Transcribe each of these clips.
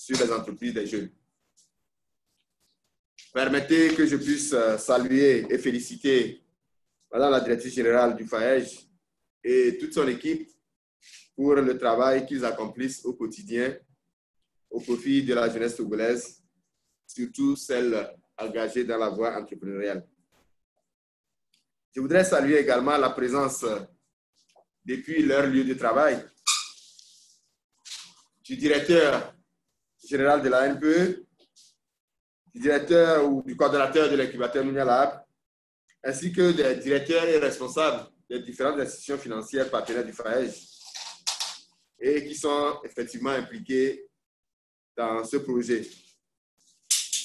sur les entreprises des jeunes. Permettez que je puisse saluer et féliciter Madame la directrice générale du FAEJ et toute son équipe pour le travail qu'ils accomplissent au quotidien au profit de la jeunesse togolaise, surtout celle engagée dans la voie entrepreneuriale. Je voudrais saluer également la présence depuis leur lieu de travail du directeur général de la NPE, du directeur ou du coordonnateur de l'incubateur Mounialab, ainsi que des directeurs et responsables des différentes institutions financières partenaires du FAEJ et qui sont effectivement impliqués dans ce projet.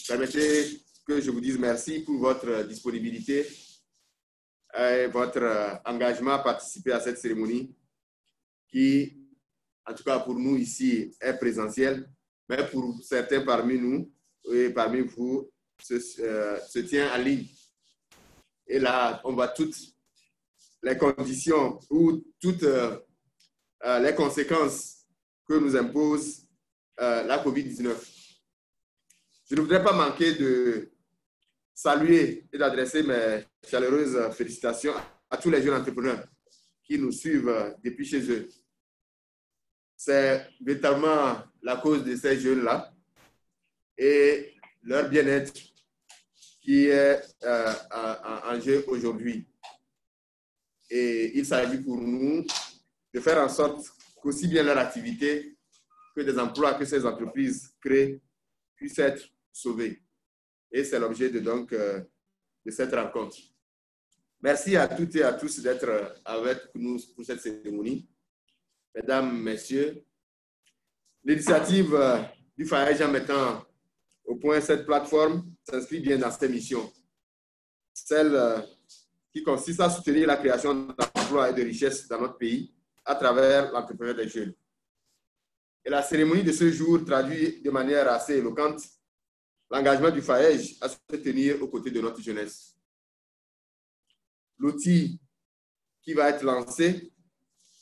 Permettez que je vous dise merci pour votre disponibilité et votre engagement à participer à cette cérémonie qui, en tout cas pour nous ici, est présentielle, mais pour certains parmi nous et parmi vous, se tient en ligne. Et là, on voit toutes les conditions ou toutes les conséquences que nous impose la COVID-19. Je ne voudrais pas manquer de saluer et d'adresser mes chaleureuses félicitations à tous les jeunes entrepreneurs qui nous suivent depuis chez eux. C'est véritablement la cause de ces jeunes-là et leur bien-être qui est en jeu aujourd'hui. Et il s'agit pour nous de faire en sorte qu'aussi bien leur activité que des emplois que ces entreprises créent puissent être sauvés. Et c'est l'objet de cette rencontre. Merci à toutes et à tous d'être avec nous pour cette cérémonie. Mesdames, Messieurs, l'initiative du FAEJ en mettant au point cette plateforme s'inscrit bien dans cette mission. Celle qui consiste à soutenir la création d'emplois et de richesses dans notre pays à travers l'entrepreneuriat des jeunes. Et la cérémonie de ce jour traduit de manière assez éloquente l'engagement du FAEJ à se tenir aux côtés de notre jeunesse. L'outil qui va être lancé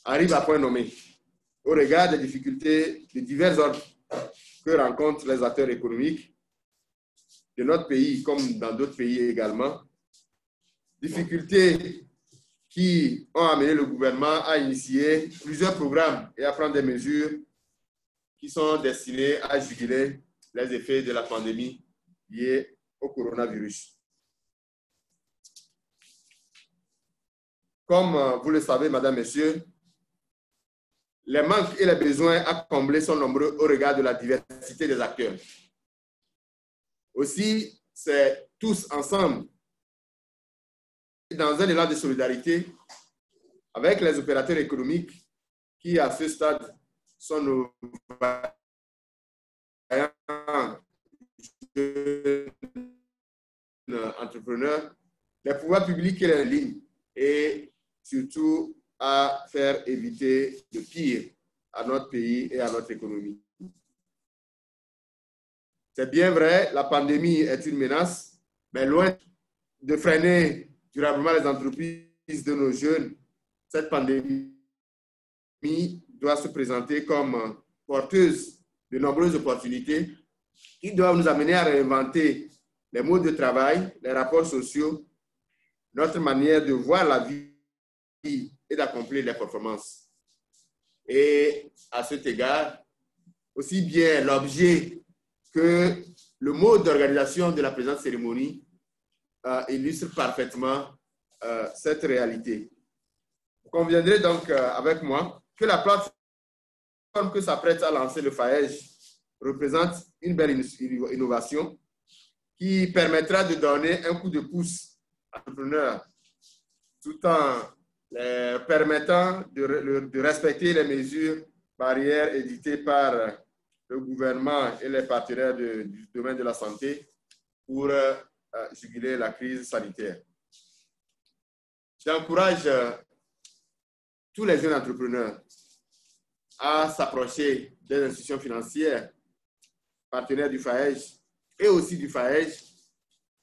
arrive à point nommé au regard des difficultés de divers ordres que rencontrent les acteurs économiques de notre pays comme dans d'autres pays également. Difficultés qui ont amené le gouvernement à initier plusieurs programmes et à prendre des mesures qui sont destinées à juguler les effets de la pandémie liée au coronavirus. Comme vous le savez, Madame, Messieurs, les manques et les besoins à combler sont nombreux au regard de la diversité des acteurs. Aussi, c'est tous ensemble, dans un élan de solidarité, avec les opérateurs économiques qui, à ce stade, sont nos entrepreneurs, les pouvoirs publics et les lignes, et surtout à faire éviter le pire à notre pays et à notre économie. C'est bien vrai, la pandémie est une menace, mais loin de freiner durablement les entreprises de nos jeunes, cette pandémie doit se présenter comme porteuse de nombreuses opportunités qui doivent nous amener à réinventer les modes de travail, les rapports sociaux, notre manière de voir la vie et d'accomplir les performances. Et à cet égard, aussi bien l'objet que le mode d'organisation de la présente cérémonie illustre parfaitement cette réalité. Vous conviendrez donc avec moi que la plateforme que s'apprête à lancer le FAEJ représente une belle innovation qui permettra de donner un coup de pouce à l'entrepreneur tout en permettant de respecter les mesures barrières éditées par le gouvernement et les partenaires du domaine de la santé pour juguler la crise sanitaire. J'encourage tous les jeunes entrepreneurs à s'approcher des institutions financières, partenaires du FAEJ et aussi du FAEJ,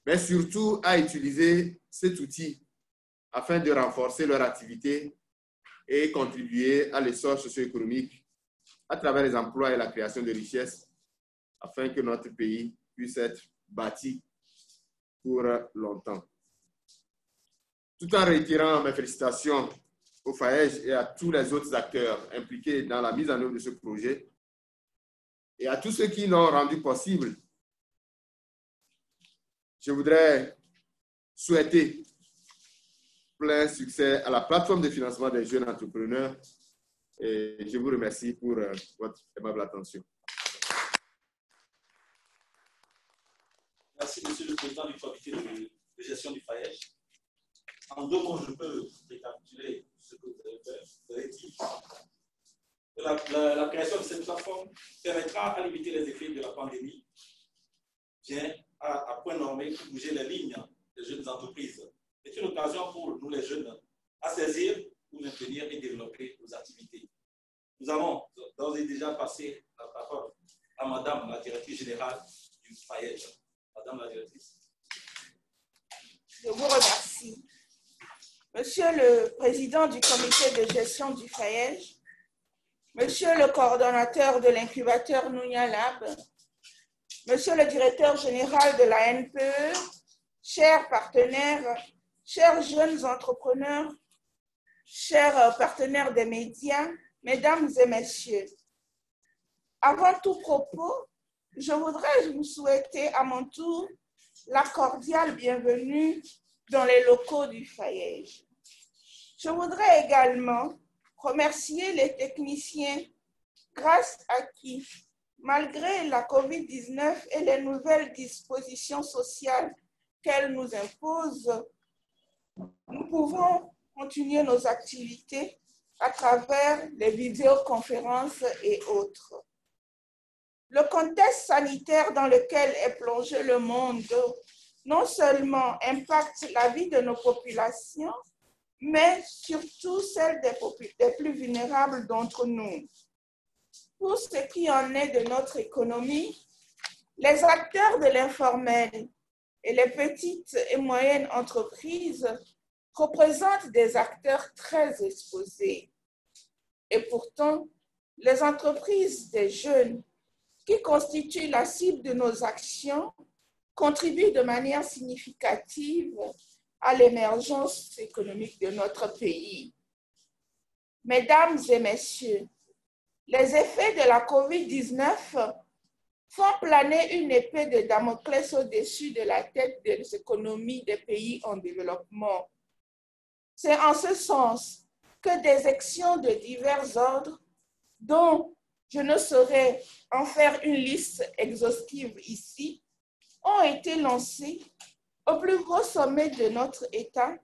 mais surtout à utiliser cet outil afin de renforcer leur activité et contribuer à l'essor socio-économique à travers les emplois et la création de richesses afin que notre pays puisse être bâti pour longtemps. Tout en réitérant mes félicitations au FAEJ et à tous les autres acteurs impliqués dans la mise en œuvre de ce projet et à tous ceux qui l'ont rendu possible, je voudrais souhaiter plein succès à la plateforme de financement des jeunes entrepreneurs et je vous remercie pour votre aimable attention. Merci, Monsieur le Président du comité de gestion du FAEJ. En 2 mots, je peux récapituler ce que vous avez fait. Vous avez dit que la création de cette plateforme permettra à limiter les effets de la pandémie, vient à point nommé pour bouger les lignes des jeunes entreprises. C'est une occasion pour nous les jeunes à saisir pour maintenir et développer nos activités. Nous allons d'ores et déjà passer la parole à Madame la directrice générale du FAEJ. Madame la directrice. Je vous remercie. Monsieur le Président du comité de gestion du FAEJ, Monsieur le coordonnateur de l'incubateur Nounia Lab, Monsieur le directeur général de la NPE, chers partenaires, chers jeunes entrepreneurs, chers partenaires des médias, mesdames et messieurs, avant tout propos, je voudrais vous souhaiter à mon tour la cordiale bienvenue dans les locaux du FAEJ. Je voudrais également remercier les techniciens grâce à qui, malgré la COVID-19 et les nouvelles dispositions sociales qu'elle nous impose, nous pouvons continuer nos activités à travers les vidéoconférences et autres. Le contexte sanitaire dans lequel est plongé le monde non seulement impacte la vie de nos populations, mais surtout celle des plus vulnérables d'entre nous. Pour ce qui en est de notre économie, les acteurs de l'informel et les petites et moyennes entreprises représentent des acteurs très exposés. Et pourtant, les entreprises des jeunes qui constituent la cible de nos actions contribuent de manière significative à l'émergence économique de notre pays. Mesdames et messieurs, les effets de la COVID-19 font planer une épée de Damoclès au-dessus de la tête des économies des pays en développement. C'est en ce sens que des actions de divers ordres, dont je ne saurais en faire une liste exhaustive ici, ont été lancées au plus gros sommet de notre État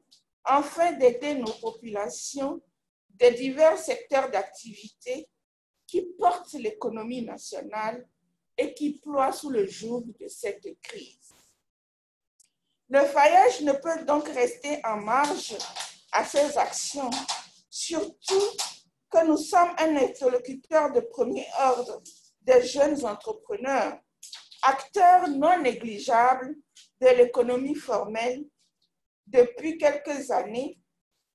afin d'aider nos populations des divers secteurs d'activité qui portent l'économie nationale et qui ploient sous le joug de cette crise. Le FAEJ ne peut donc rester en marge à ces actions, surtout que nous sommes un interlocuteur de premier ordre des jeunes entrepreneurs, acteurs non négligeables de l'économie formelle depuis quelques années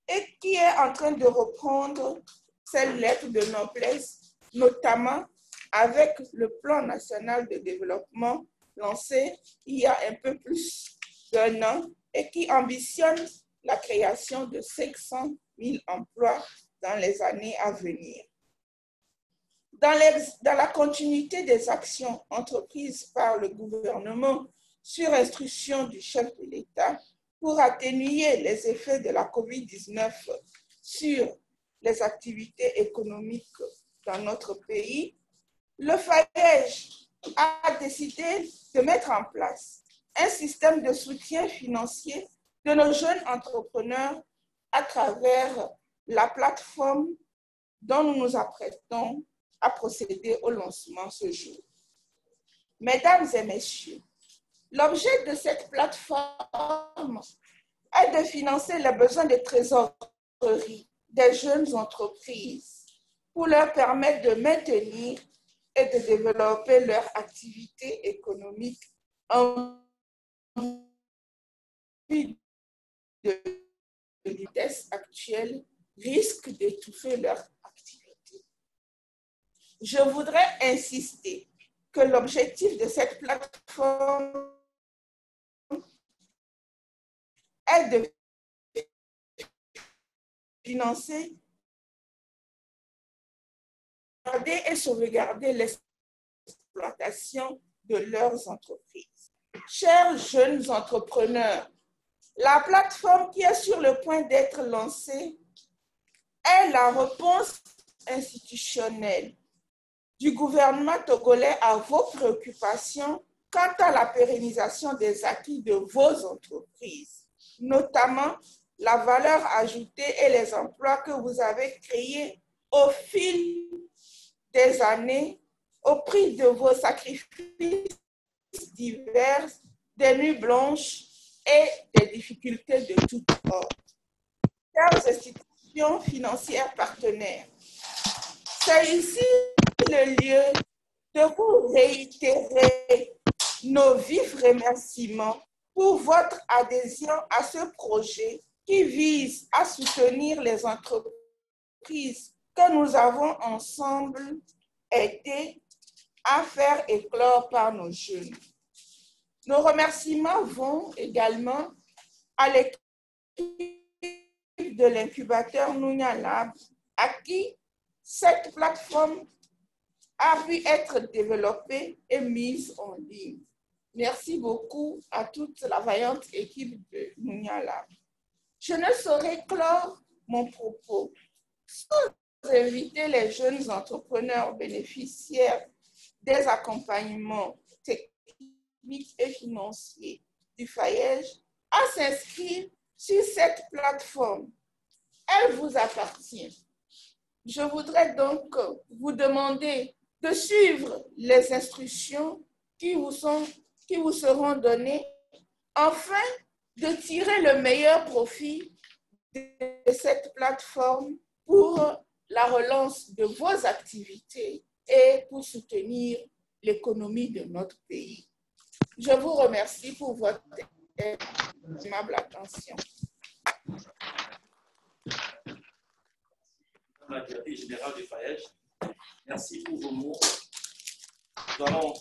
et qui est en train de reprendre ses lettres de noblesse, notamment avec le plan national de développement lancé il y a un peu plus d'1 an et qui ambitionne la création de 500 000 emplois dans les années à venir. Dans la continuité des actions entreprises par le gouvernement sur instruction du chef de l'État pour atténuer les effets de la COVID-19 sur les activités économiques dans notre pays, le FAEJ a décidé de mettre en place un système de soutien financier de nos jeunes entrepreneurs à travers la plateforme dont nous nous apprêtons à procéder au lancement ce jour. Mesdames et messieurs, l'objet de cette plateforme est de financer les besoins de trésorerie des jeunes entreprises pour leur permettre de maintenir et de développer leur activité économique en vue de vitesse actuelle risque d'étouffer leur activité. Je voudrais insister que l'objectif de cette plateforme est de financer et sauvegarder l'exploitation de leurs entreprises. Chers jeunes entrepreneurs, la plateforme qui est sur le point d'être lancée est la réponse institutionnelle du gouvernement togolais à vos préoccupations quant à la pérennisation des acquis de vos entreprises, notamment la valeur ajoutée et les emplois que vous avez créés au fil des années au prix de vos sacrifices divers, des nuits blanches et des difficultés de tout ordre. Chères institutions financières partenaires, c'est ici le lieu de vous réitérer nos vifs remerciements pour votre adhésion à ce projet qui vise à soutenir les entreprises que nous avons ensemble aidé à faire éclore par nos jeunes. Nos remerciements vont également à l'équipe de l'incubateur Nunya Lab, à qui cette plateforme a pu être développée et mise en ligne. Merci beaucoup à toute la vaillante équipe de Nunya Lab. Je ne saurais clore mon propos sans inviter les jeunes entrepreneurs bénéficiaires des accompagnements techniques et financiers du FAEJ à s'inscrire sur cette plateforme. Elle vous appartient. Je voudrais donc vous demander de suivre les instructions qui vous seront données afin de tirer le meilleur profit de cette plateforme pour la relance de vos activités et pour soutenir l'économie de notre pays. Je vous remercie pour votre aimable attention. Madame la directrice générale du FAEJ, merci pour vos mots. Nous allons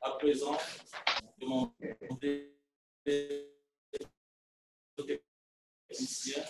à présent demander aux techniciens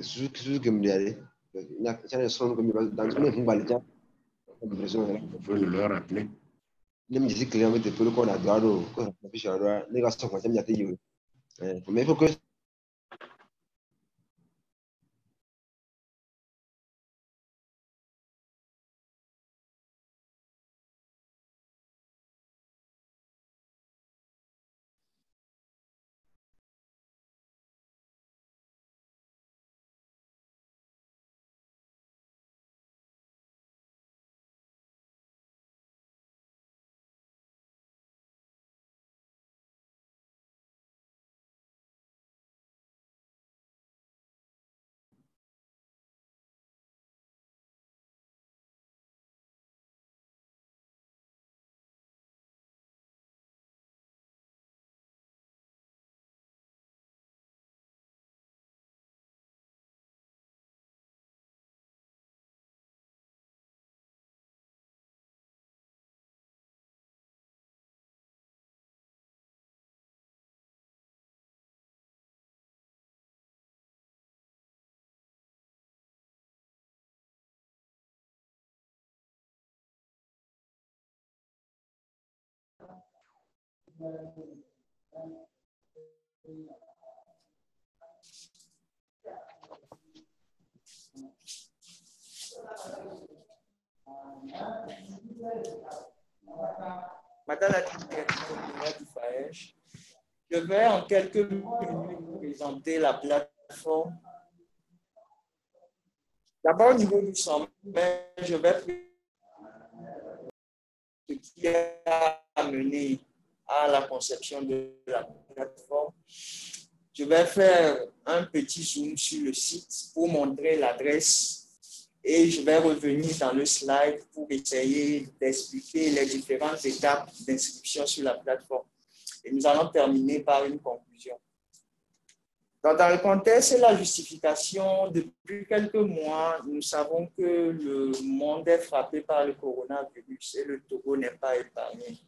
Su que me haré. Ya son comme dans une imbalita. Il faut le rappeler. Ne me dis clairement que tout le qu'on a droit au fichard, les gars sont quand même yaté. Mais il faut que Madame la directrice générale du FAEJ, je vais en quelques minutes vous présenter la plateforme. D'abord, au niveau du sommet, je vais ce qui a amené à la conception de la plateforme. Je vais faire un petit zoom sur le site pour montrer l'adresse et je vais revenir dans le slide pour essayer d'expliquer les différentes étapes d'inscription sur la plateforme. Et nous allons terminer par une conclusion. Dans le contexte et la justification, depuis quelques mois, nous savons que le monde est frappé par le coronavirus et le Togo n'est pas épargné.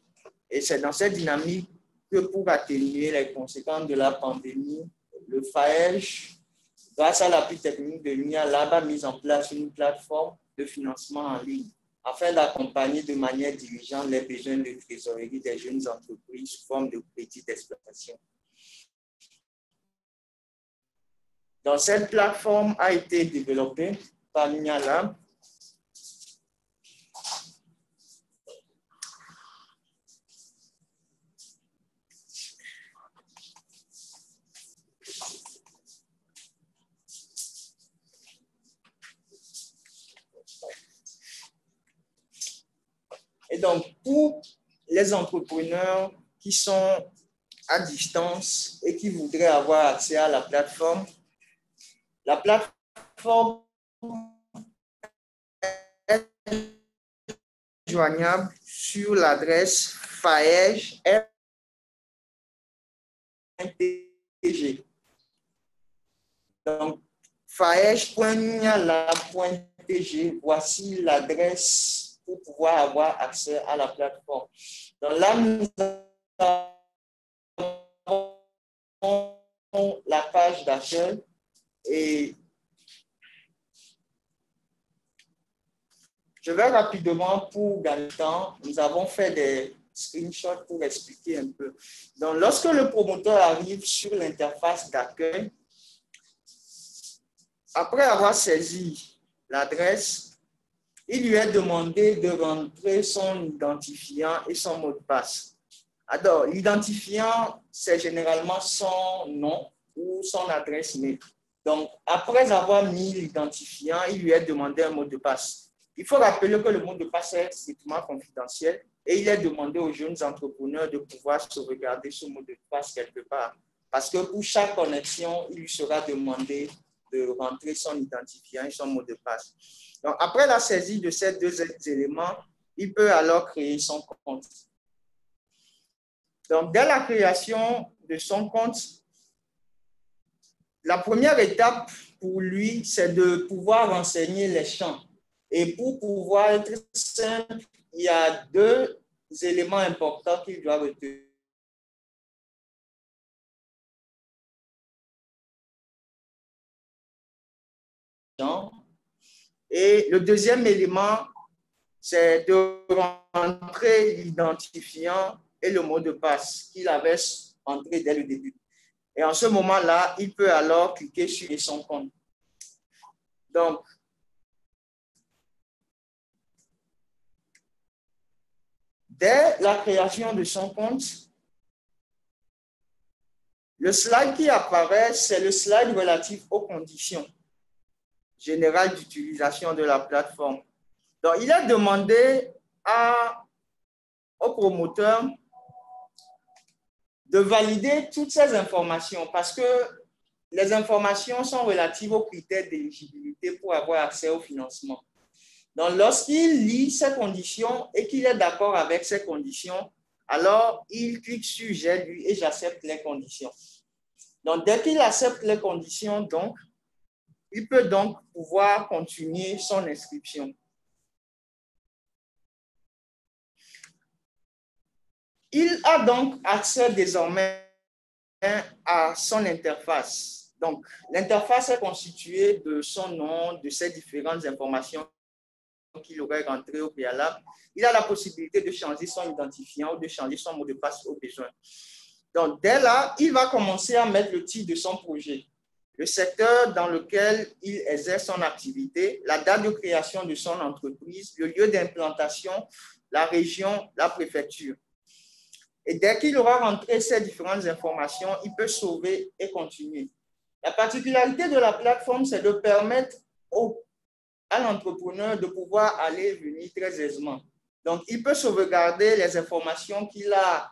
Et c'est dans cette dynamique que pour atténuer les conséquences de la pandémie, le FAEJ, grâce à l'appui technique de l'UNIA Lab, a mis en place une plateforme de financement en ligne afin d'accompagner de manière diligente les besoins de trésorerie des jeunes entreprises sous forme de crédits d'exploitation. Donc, cette plateforme a été développée par l'UNIA Lab. Et donc, pour les entrepreneurs qui sont à distance et qui voudraient avoir accès à la plateforme est joignable sur l'adresse faej.tg. Donc, faej.niala.tg, voici l'adresse pour pouvoir avoir accès à la plateforme. Donc là, nous avons la page d'accueil et je vais rapidement pour gagner le temps. Nous avons fait des screenshots pour expliquer un peu. Donc, lorsque le promoteur arrive sur l'interface d'accueil, après avoir saisi l'adresse, il lui est demandé de rentrer son identifiant et son mot de passe. Alors, l'identifiant, c'est généralement son nom ou son adresse mail. Donc, après avoir mis l'identifiant, il lui est demandé un mot de passe. Il faut rappeler que le mot de passe est strictement confidentiel et il est demandé aux jeunes entrepreneurs de pouvoir sauvegarder ce mot de passe quelque part. Parce que pour chaque connexion, il lui sera demandé de rentrer son identifiant et son mot de passe. Donc, après la saisie de ces deux éléments, il peut alors créer son compte. Donc, dès la création de son compte, la première étape pour lui, c'est de pouvoir renseigner les champs. Et pour pouvoir être simple, il y a deux éléments importants qu'il doit retenir. Et le deuxième élément, c'est de rentrer l'identifiant et le mot de passe qu'il avait entré dès le début. Et en ce moment-là, il peut alors cliquer sur son compte. Donc, dès la création de son compte, le slide qui apparaît, c'est le slide relatif aux conditions générales d'utilisation de la plateforme. Donc, il est demandé au promoteur de valider toutes ces informations parce que les informations sont relatives aux critères d'éligibilité pour avoir accès au financement. Donc, lorsqu'il lit ces conditions et qu'il est d'accord avec ces conditions, alors il clique sur « J'ai lu et j'accepte les conditions ». Donc, dès qu'il accepte les conditions, donc, il peut donc pouvoir continuer son inscription. Il a donc accès désormais à son interface. Donc, l'interface est constituée de son nom, de ses différentes informations qu'il aurait rentrées au préalable. Il a la possibilité de changer son identifiant ou de changer son mot de passe au besoin. Donc, dès là, il va commencer à mettre le titre de son projet, le secteur dans lequel il exerce son activité, la date de création de son entreprise, le lieu d'implantation, la région, la préfecture. Et dès qu'il aura rentré ces différentes informations, il peut sauver et continuer. La particularité de la plateforme, c'est de permettre à l'entrepreneur de pouvoir aller et venir très aisément. Donc, il peut sauvegarder les informations qu'il a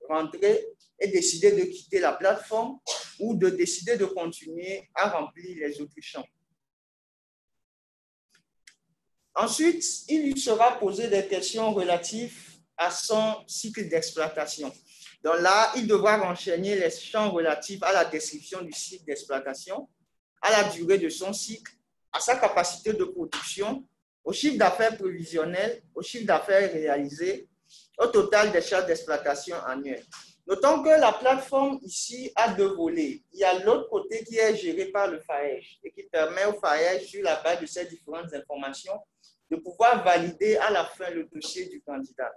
rentrées et décider de quitter la plateforme ou de décider de continuer à remplir les autres champs. Ensuite, il lui sera posé des questions relatives à son cycle d'exploitation. Donc là, il devra renseigner les champs relatifs à la description du cycle d'exploitation, à la durée de son cycle, à sa capacité de production, au chiffre d'affaires prévisionnel, au chiffre d'affaires réalisé, au total des charges d'exploitation annuelles. Notons que la plateforme ici a deux volets. Il y a l'autre côté qui est géré par le FAEJ et qui permet au FAEJ, sur la base de ces différentes informations, de pouvoir valider à la fin le dossier du candidat.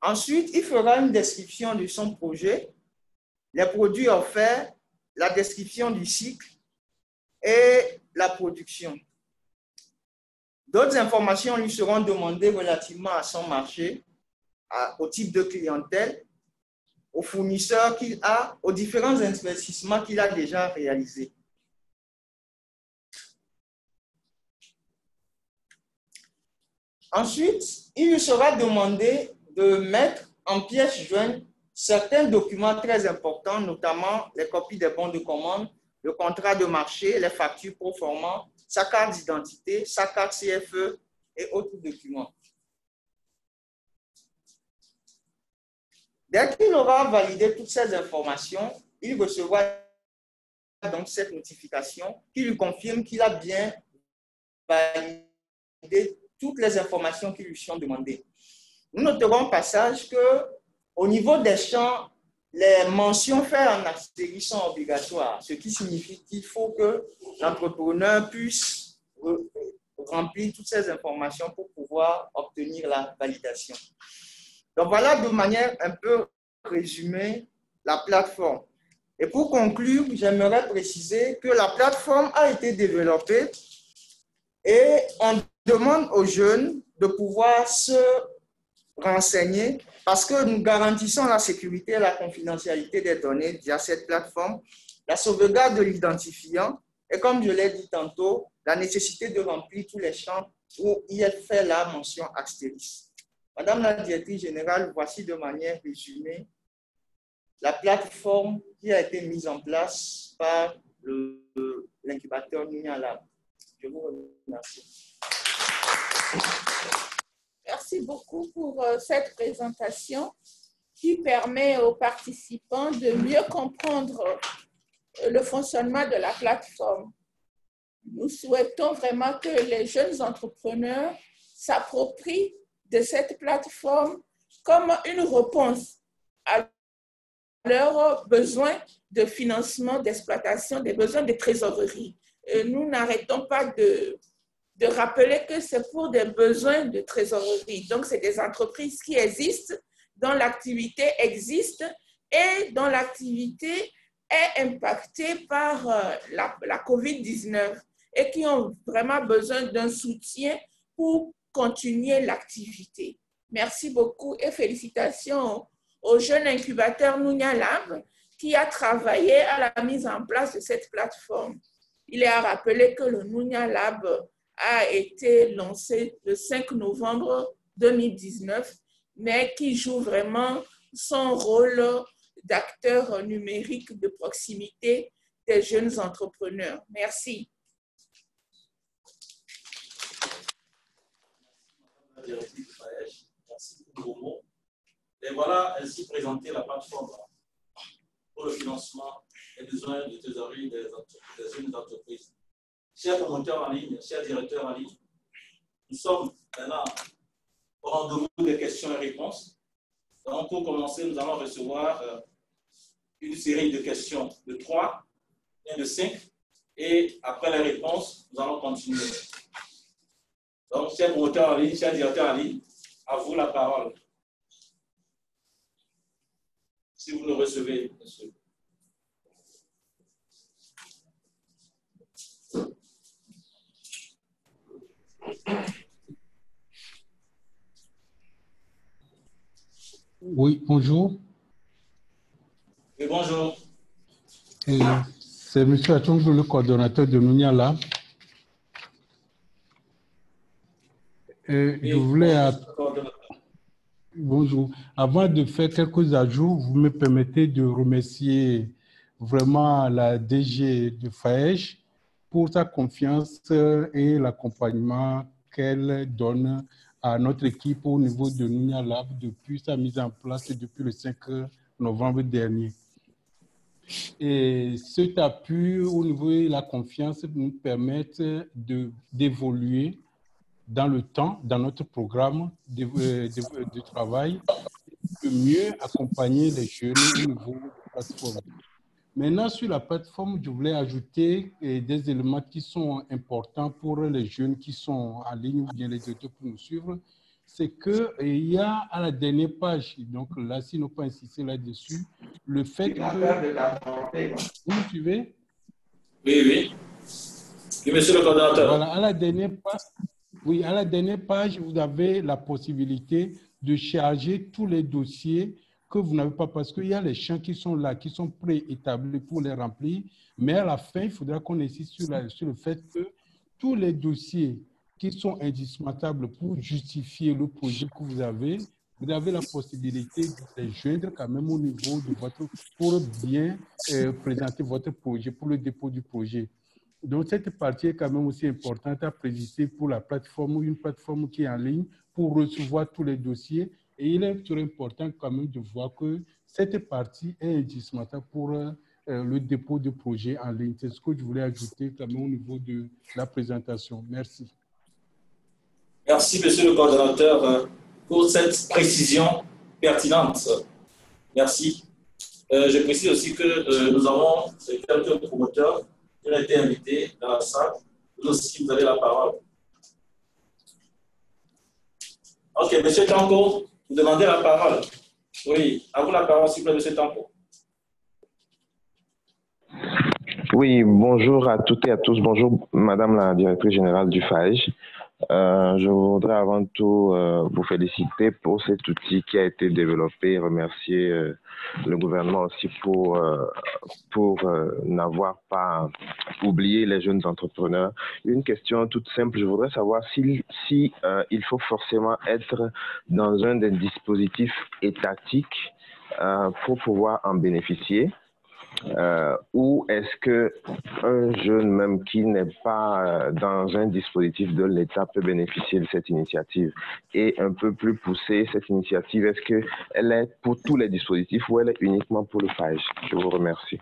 Ensuite, il fera une description de son projet, les produits offerts, la description du cycle et la production. D'autres informations lui seront demandées relativement à son marché, au type de clientèle, aux fournisseurs qu'il a, aux différents investissements qu'il a déjà réalisés. Ensuite, il lui sera demandé de mettre en pièce jointe certains documents très importants, notamment les copies des bons de commande, le contrat de marché, les factures pro forma, sa carte d'identité, sa carte CFE et autres documents. Dès qu'il aura validé toutes ces informations, il recevra donc cette notification qui lui confirme qu'il a bien validé toutes les informations qui lui sont demandées. Nous noterons au passage qu'au niveau des champs, les mentions faites en astérisque sont obligatoires, ce qui signifie qu'il faut que l'entrepreneur puisse remplir toutes ces informations pour pouvoir obtenir la validation. Donc voilà de manière un peu résumée la plateforme. Et pour conclure, j'aimerais préciser que la plateforme a été développée et on demande aux jeunes de pouvoir se renseigner parce que nous garantissons la sécurité et la confidentialité des données via cette plateforme, la sauvegarde de l'identifiant et, comme je l'ai dit tantôt, la nécessité de remplir tous les champs où il est fait la mention astérisque. Madame la directrice générale, voici de manière résumée la plateforme qui a été mise en place par l'incubateur Nunia Lab. Je vous remercie. Merci beaucoup pour cette présentation. qui permet aux participants de mieux comprendre le fonctionnement de la plateforme. Nous souhaitons vraiment que les jeunes entrepreneurs s'approprient de cette plateforme comme une réponse à leurs besoins de financement, d'exploitation, des besoins de trésorerie. Nous n'arrêtons pas de rappeler que c'est pour des besoins de trésorerie. Donc, c'est des entreprises qui existent, dont l'activité existe et dont l'activité est impactée par la COVID-19 et qui ont vraiment besoin d'un soutien pour continuer l'activité. Merci beaucoup et félicitations au jeune incubateur Nunya Lab qui a travaillé à la mise en place de cette plateforme. Il est à rappeler que le Nunya Lab a été lancé le 5 novembre 2019, mais qui joue vraiment son rôle d'acteur numérique de proximité des jeunes entrepreneurs. Merci. Merci pour vos mots. Et voilà ainsi présenter la plateforme pour le financement des besoins de trésorerie des jeunes entreprises. Chers promoteurs en ligne, chers directeurs en ligne, nous sommes maintenant au rendez-vous des questions et réponses. Donc, pour commencer, nous allons recevoir une série de questions de 3 et de 5. Et après les réponses, nous allons continuer. Donc, chers promoteurs en ligne, chers directeurs en ligne, à vous la parole. Si vous nous recevez, monsieur. Oui, bonjour. Oui, bonjour. C'est M. Achongo, le coordonnateur de Nunya Lab. Je voulais... Bonjour. Avant de faire quelques ajouts, vous me permettez de remercier vraiment la DG de FAEJ pour sa confiance et l'accompagnement qu'elle donne à notre équipe au niveau de Nunya Lab depuis sa mise en place depuis le 5 novembre dernier. Et cet appui au niveau de la confiance nous permet d'évoluer dans le temps, dans notre programme de travail, de mieux accompagner les jeunes au niveau de la plateforme. Maintenant, sur la plateforme, je voulais ajouter des éléments qui sont importants pour les jeunes qui sont en ligne ou bien les auteurs pour nous suivre. C'est qu'il y a à la dernière page, donc là, si nous pas insister là-dessus, le fait que... Vous me suivez? Oui, oui. Oui, monsieur le coordonnateur. Voilà, à la dernière page... Oui, à la dernière page, vous avez la possibilité de charger tous les dossiers que vous n'avez pas, parce qu'il y a les champs qui sont là, qui sont préétablis pour les remplir, mais à la fin, il faudra qu'on insiste sur le fait que tous les dossiers qui sont indispensables pour justifier le projet que vous avez la possibilité de les joindre quand même au niveau de votre, pour bien présenter votre projet, pour le dépôt du projet. Donc, cette partie est quand même aussi importante à préciser pour la plateforme ou une plateforme qui est en ligne pour recevoir tous les dossiers. Et il est très important quand même de voir que cette partie est indispensable pour le dépôt de projet en ligne. C'est ce que je voulais ajouter quand même au niveau de la présentation. Merci. Merci, monsieur le coordonnateur, pour cette précision pertinente. Merci. Je précise aussi que nous avons quelques promoteurs qui ont été invités dans la salle. Vous aussi, vous avez la parole. Ok, monsieur Tanko, vous demandez la parole. Oui, à vous la parole, s'il vous plaît, monsieur Tanko. Oui, bonjour à toutes et à tous. Bonjour, madame la directrice générale du FAEJ. Je voudrais avant tout vous féliciter pour cet outil qui a été développé et remercier le gouvernement aussi pour n'avoir pas oublié les jeunes entrepreneurs. Une question toute simple, je voudrais savoir si il faut forcément être dans un des dispositifs étatiques pour pouvoir en bénéficier. ou est-ce qu'un jeune même qui n'est pas dans un dispositif de l'État peut bénéficier de cette initiative? Et un peu plus poussée, cette initiative, est-ce qu'elle est pour tous les dispositifs ou elle est uniquement pour le FAEJ? Je vous remercie.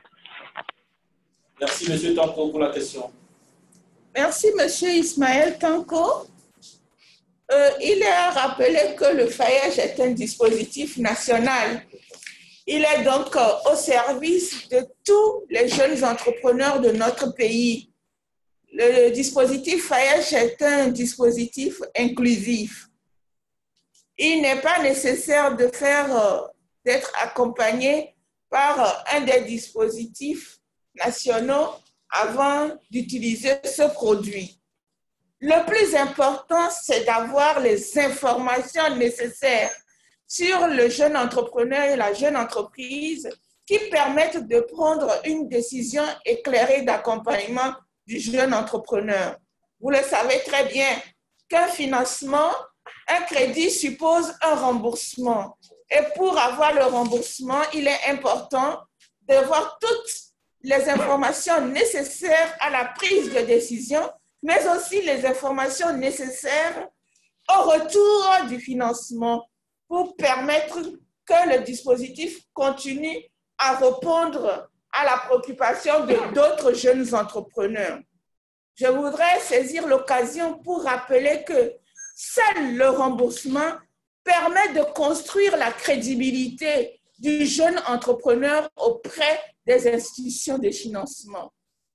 Merci, M. Tanko, pour la question. Merci, M. Ismaël Tanko. Il est rappelé que le FAEJ est un dispositif national. Il est donc au service de tous les jeunes entrepreneurs de notre pays. Le dispositif FAEJ est un dispositif inclusif. Il n'est pas nécessaire d'être accompagné par un des dispositifs nationaux avant d'utiliser ce produit. Le plus important, c'est d'avoir les informations nécessaires sur le jeune entrepreneur et la jeune entreprise qui permettent de prendre une décision éclairée d'accompagnement du jeune entrepreneur. Vous le savez très bien qu'un financement, un crédit suppose un remboursement. Et pour avoir le remboursement, il est important d'avoir toutes les informations nécessaires à la prise de décision, mais aussi les informations nécessaires au retour du financement pour permettre que le dispositif continue à répondre à la préoccupation de d'autres jeunes entrepreneurs. Je voudrais saisir l'occasion pour rappeler que seul le remboursement permet de construire la crédibilité du jeune entrepreneur auprès des institutions de financement.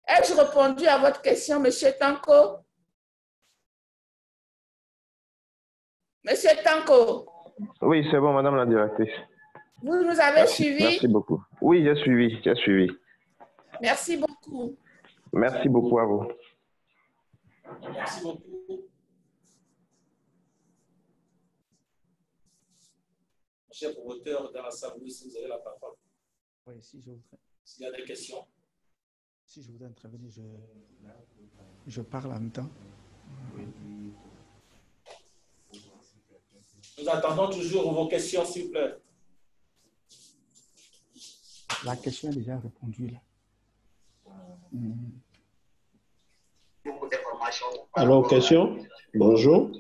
Ai-je répondu à votre question, M. Tanko? Monsieur Tanko? Oui, c'est bon, Madame la directrice. Vous nous avez suivis? Merci beaucoup. Oui, j'ai suivi. Merci beaucoup. Merci beaucoup à vous. Merci beaucoup. Cher promoteur dans la salle, si vous avez la parole. Oui, si je voudrais. S'il y a des questions. Si je voudrais intervenir, je parle en même temps. Nous attendons toujours vos questions, s'il vous plaît. La question est déjà répondue là. Alors, question? Bonjour.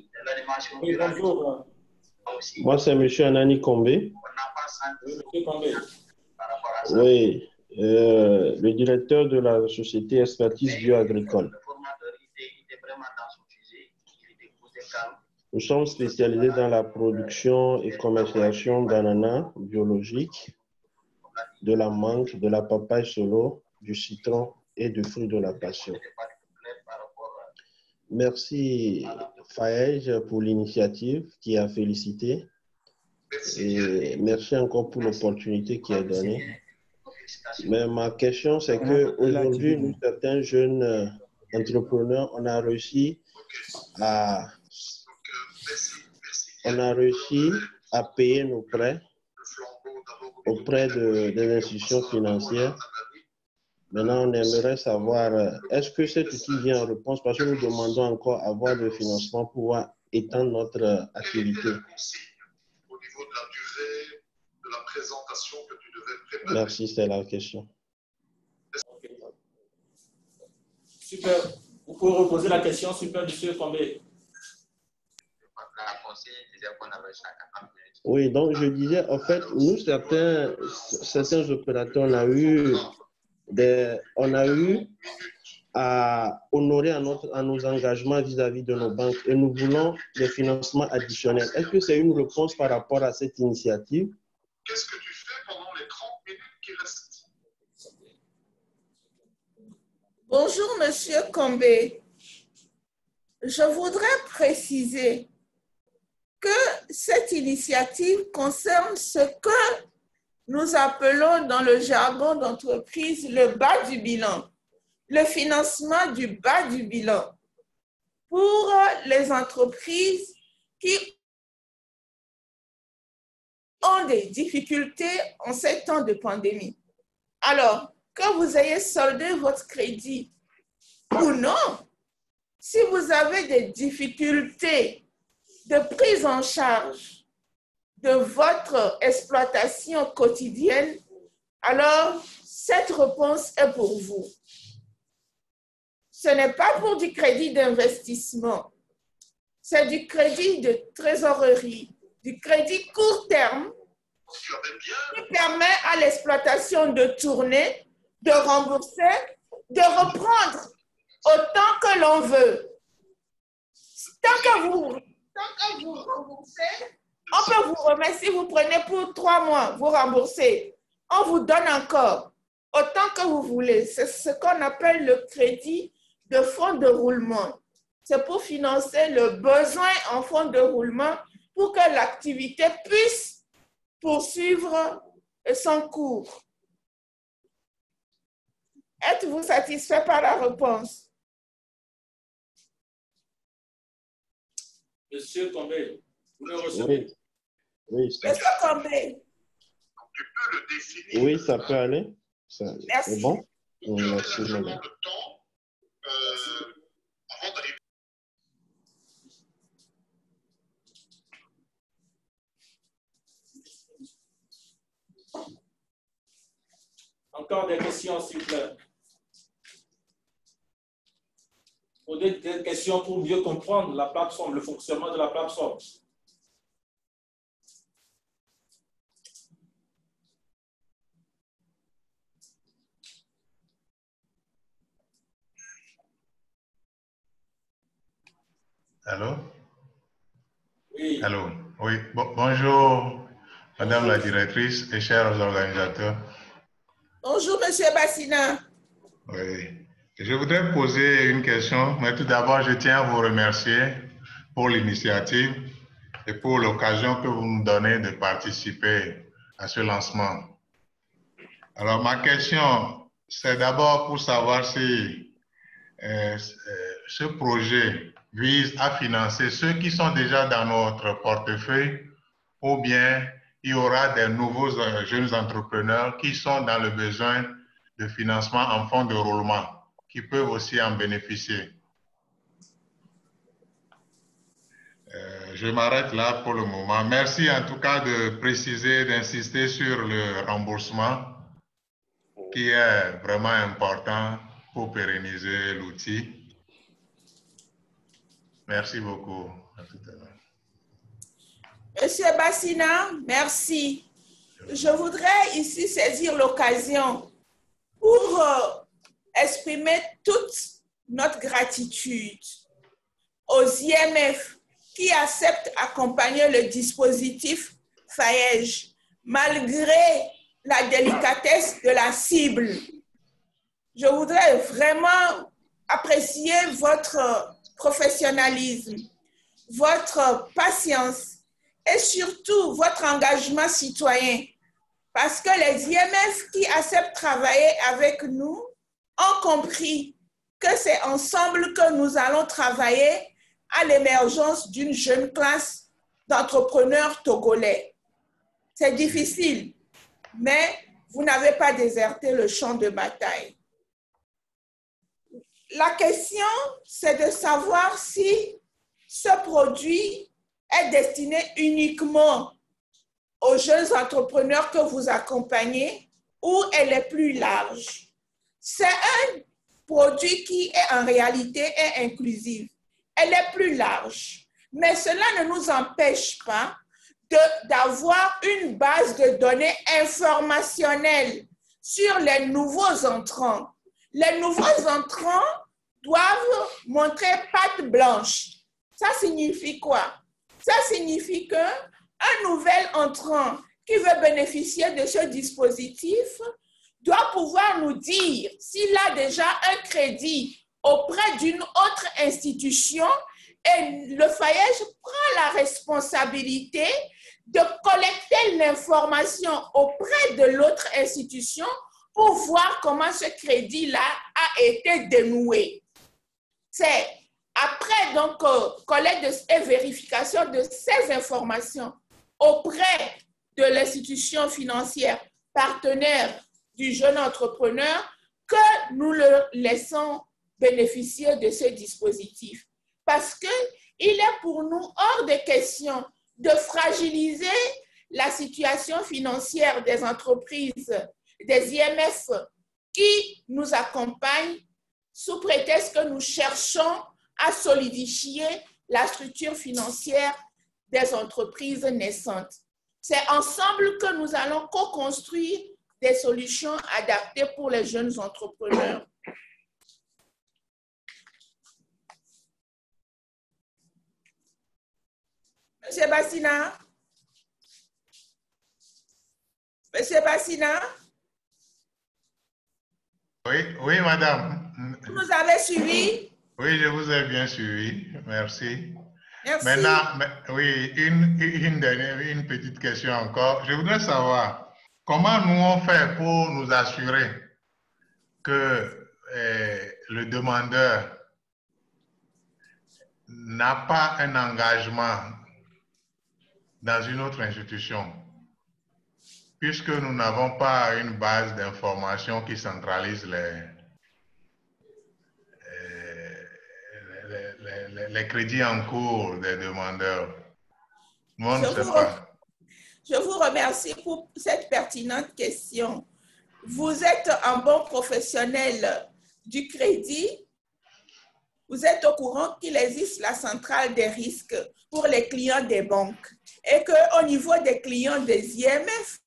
Oui, bonjour. Moi, c'est M. Anani Kombé. Oui, M. Kombé. Oui, le directeur de la société Expertise Bio-Agricole. Nous sommes spécialisés dans la production et commercialisation d'ananas biologiques, de la mangue, de la papaye solo, du citron et du fruit de la passion. Merci FAEJ pour l'initiative qui a félicité et merci encore pour l'opportunité qui est donnée. Mais ma question, c'est qu'aujourd'hui, nous, certains jeunes entrepreneurs, on a réussi à payer nos prêts auprès des institutions financières. Maintenant, on aimerait savoir, est-ce que cet outil vient en réponse parce que nous demandons encore avoir le financement pour pouvoir étendre notre activité. Merci, c'est la question. Super. Vous pouvez reposer la question, super, M. Kombé. Oui, donc je disais, en fait, nous, certains opérateurs, on a eu à honorer à nos engagements vis-à-vis de nos banques et nous voulons des financements additionnels. Est-ce que c'est une réponse par rapport à cette initiative? Qu'est-ce que tu fais pendant les 30 minutes qui restent? Bonjour, Monsieur Kombé. Je voudrais préciser que cette initiative concerne ce que nous appelons dans le jargon d'entreprise le bas du bilan, le financement du bas du bilan pour les entreprises qui ont des difficultés en ces temps de pandémie. Alors, que vous ayez soldé votre crédit ou non, si vous avez des difficultés de prise en charge de votre exploitation quotidienne, alors cette réponse est pour vous. Ce n'est pas pour du crédit d'investissement. C'est du crédit de trésorerie, du crédit court terme qui permet à l'exploitation de tourner, de rembourser, de reprendre autant que l'on veut. Tant que vous remboursez, on peut vous remettre. Si vous prenez pour 3 mois, vous remboursez. On vous donne encore autant que vous voulez. C'est ce qu'on appelle le crédit de fonds de roulement. C'est pour financer le besoin en fonds de roulement pour que l'activité puisse poursuivre son cours. Êtes-vous satisfait par la réponse? Monsieur Combé, vous le recevez? Oui. Monsieur Combé. Tu peux le définir. Oui, ça peut aller. Merci. C'est bon? Merci, madame. Le temps avant d'arriver. Encore des questions, s'il vous plaît. Posez des questions pour mieux comprendre la plateforme, le fonctionnement de la plateforme. Allô? Oui. Allô? Oui. Bonjour, Madame la directrice et chers organisateurs. Bonjour, Monsieur Bassina. Oui. Je voudrais poser une question, mais tout d'abord, je tiens à vous remercier pour l'initiative et pour l'occasion que vous nous donnez de participer à ce lancement. Alors, ma question, c'est d'abord pour savoir si ce projet vise à financer ceux qui sont déjà dans notre portefeuille ou bien il y aura des nouveaux jeunes entrepreneurs qui sont dans le besoin de financement en fonds de roulement, qui peuvent aussi en bénéficier. Je m'arrête là pour le moment. Merci en tout cas de préciser, d'insister sur le remboursement qui est vraiment important pour pérenniser l'outil. Merci beaucoup. À tout à l'heure. Monsieur Bassina, merci. Je voudrais ici saisir l'occasion pour exprimer toute notre gratitude aux IMF qui acceptent d'accompagner le dispositif FAEJ malgré la délicatesse de la cible. Je voudrais vraiment apprécier votre professionnalisme, votre patience et surtout votre engagement citoyen. Parce que les IMF qui acceptent de travailler avec nous ont compris que c'est ensemble que nous allons travailler à l'émergence d'une jeune classe d'entrepreneurs togolais. C'est difficile, mais vous n'avez pas déserté le champ de bataille. La question, c'est de savoir si ce produit est destiné uniquement aux jeunes entrepreneurs que vous accompagnez ou elle est plus large. C'est un produit qui est en réalité est inclusif. Elle est plus large, mais cela ne nous empêche pas d'avoir une base de données informationnelle sur les nouveaux entrants. Les nouveaux entrants doivent montrer patte blanche. Ça signifie quoi? Ça signifie qu'un nouvel entrant qui veut bénéficier de ce dispositif doit pouvoir nous dire s'il a déjà un crédit auprès d'une autre institution et le FAEJ prend la responsabilité de collecter l'information auprès de l'autre institution pour voir comment ce crédit-là a été dénoué. C'est après donc collecte et vérification de ces informations auprès de l'institution financière partenaire du jeune entrepreneur que nous le laissons bénéficier de ce dispositif. Parce qu'il est pour nous hors de question de fragiliser la situation financière des entreprises, des IMF qui nous accompagnent sous prétexte que nous cherchons à solidifier la structure financière des entreprises naissantes. C'est ensemble que nous allons co-construire des solutions adaptées pour les jeunes entrepreneurs. Monsieur Bassina? Monsieur Bassina? Oui, madame. Vous nous avez suivis? Oui, je vous ai bien suivi. Merci. Merci. Maintenant, oui, une petite question encore. Je voudrais savoir comment nous on fait pour nous assurer que le demandeur n'a pas un engagement dans une autre institution, puisque nous n'avons pas une base d'information qui centralise les crédits en cours des demandeurs. Nous, on ne sait pas. Je vous remercie pour cette pertinente question. Vous êtes un bon professionnel du crédit. Vous êtes au courant qu'il existe la centrale des risques pour les clients des banques et qu'au niveau des clients des IMF,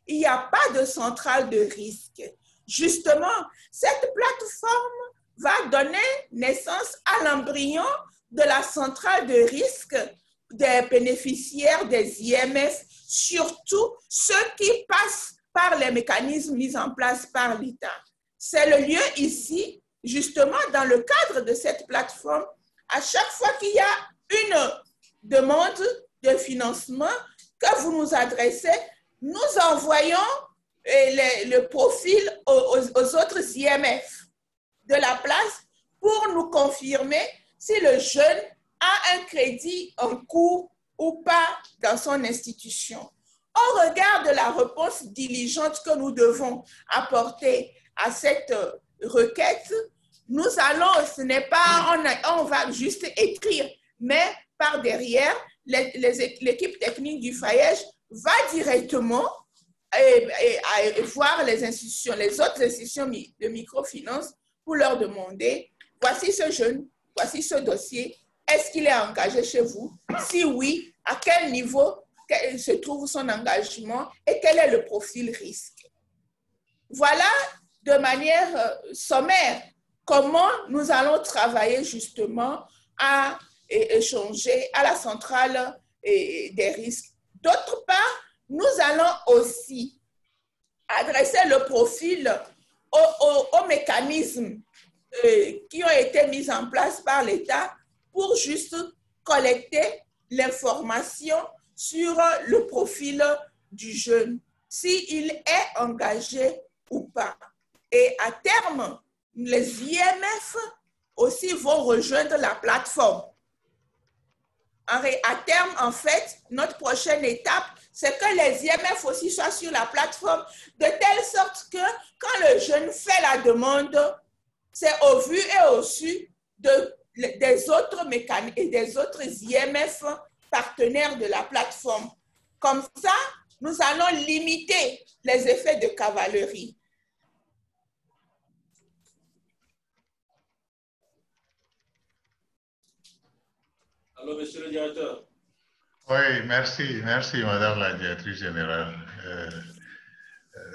il n'y a pas de centrale de risque. Justement, cette plateforme va donner naissance à l'embryon de la centrale de risque des bénéficiaires des IMF, surtout ceux qui passent par les mécanismes mis en place par l'État. C'est le lieu ici, justement, dans le cadre de cette plateforme, à chaque fois qu'il y a une demande de financement que vous nous adressez, nous envoyons le profil aux autres IMF de la place pour nous confirmer si le jeune a un crédit en cours ou pas dans son institution. Au regard de la réponse diligente que nous devons apporter à cette requête, nous allons, ce n'est pas, on va juste écrire, mais par derrière, l'équipe technique du FAEJ va directement voir les institutions, les autres institutions de microfinance pour leur demander, voici ce jeune, voici ce dossier, est-ce qu'il est engagé chez vous? Si oui, à quel niveau se trouve son engagement et quel est le profil risque? Voilà de manière sommaire comment nous allons travailler justement à échanger à la centrale des risques. D'autre part, nous allons aussi adresser le profil aux mécanismes qui ont été mis en place par l'État pour juste collecter l'information sur le profil du jeune, s'il est engagé ou pas. Et à terme, les IMF aussi vont rejoindre la plateforme. À terme, en fait, notre prochaine étape, c'est que les IMF aussi soient sur la plateforme de telle sorte que quand le jeune fait la demande, c'est au vu et au su des autres mécanismes et des autres IMF partenaires de la plateforme. Comme ça, nous allons limiter les effets de cavalerie. Alors, monsieur le directeur. Oui, merci, madame la directrice générale.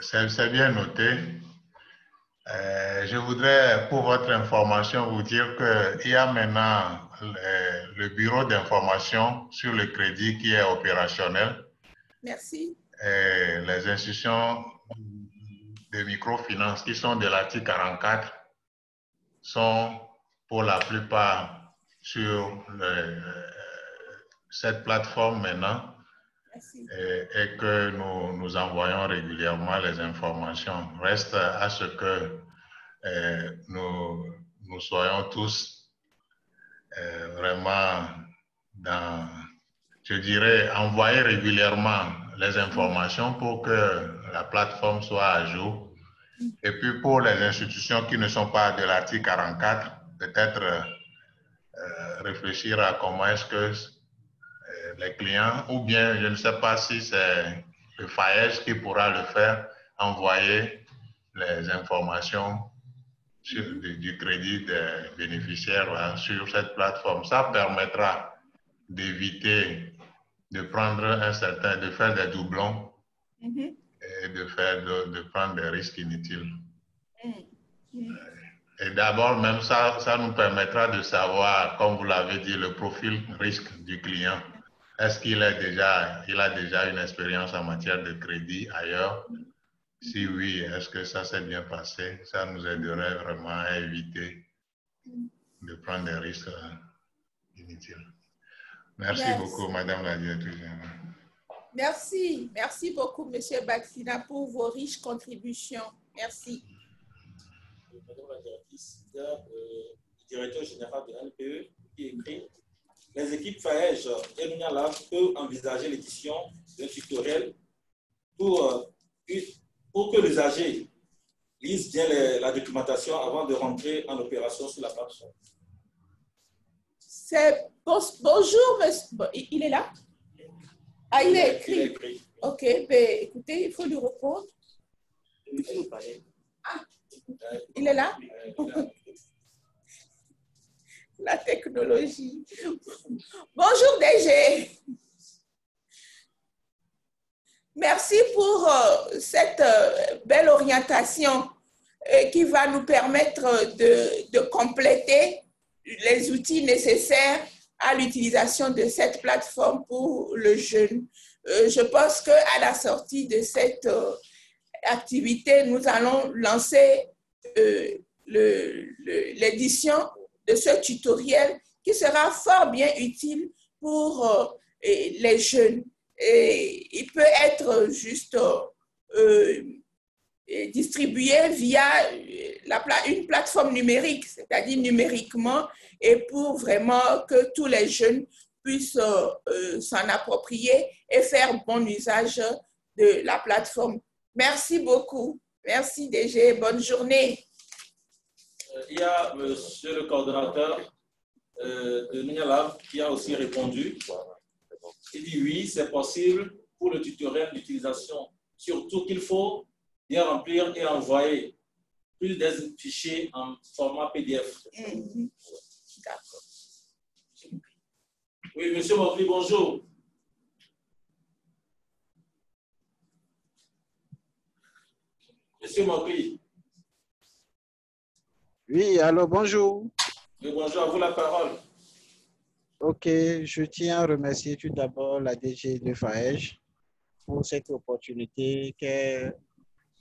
C'est bien noté. Je voudrais, pour votre information, vous dire qu'il y a maintenant le bureau d'information sur le crédit qui est opérationnel. Merci. Et les institutions de microfinance qui sont de l'article 44 sont pour la plupart sur cette plateforme maintenant et que nous envoyons régulièrement les informations. Reste à ce que nous soyons tous vraiment dans, je dirais, envoyer régulièrement les informations pour que la plateforme soit à jour. Et puis pour les institutions qui ne sont pas de l'article 44, peut-être réfléchir à comment est-ce que les clients, ou bien je ne sais pas si c'est le FAEJ qui pourra le faire, envoyer les informations du crédit des bénéficiaires sur cette plateforme. Ça permettra d'éviter de prendre de faire des doublons et de prendre des risques inutiles. Et d'abord, même ça nous permettra de savoir, comme vous l'avez dit, le profil risque du client. Est-ce qu'il a déjà une expérience en matière de crédit ailleurs? Si oui, est-ce que ça s'est bien passé? Ça nous aiderait vraiment à éviter de prendre des risques inutiles. Merci beaucoup, Madame la Directrice générale. Merci beaucoup, Monsieur Baxina, pour vos riches contributions. Merci. Madame la Directrice, il y a le directeur général de l'ANPE qui écrit: les équipes FAEJ et Nunya Lab peuvent envisager l'édition d'un tutoriel pour que l'usager lise bien la documentation avant de rentrer en opération sur la plateforme. Bonjour, monsieur. Il est là? Ah, il est écrit. Ok, ben, écoutez, il faut lui répondre. Ah, il est là? La technologie. Bonjour DG. Merci pour cette belle orientation qui va nous permettre de compléter les outils nécessaires à l'utilisation de cette plateforme pour le jeune. Je pense qu'à la sortie de cette activité, nous allons lancer l'édition de ce tutoriel qui sera fort bien utile pour les jeunes. Et il peut être juste distribué via une plateforme numérique, c'est-à-dire numériquement, et pour vraiment que tous les jeunes puissent s'en approprier et faire bon usage de la plateforme. Merci beaucoup. Merci DG. Bonne journée. Il y a monsieur le coordonnateur de Nunya Lab qui a aussi répondu. Il dit oui, c'est possible pour le tutoriel d'utilisation, surtout qu'il faut bien remplir et envoyer plus des fichiers en format PDF. D'accord. Oui, monsieur Mokri, bonjour. Monsieur Mokri. Oui, alors bonjour. Oui, bonjour, à vous la parole. Ok, je tiens à remercier tout d'abord la DG de FAEJ pour cette opportunité qu'elle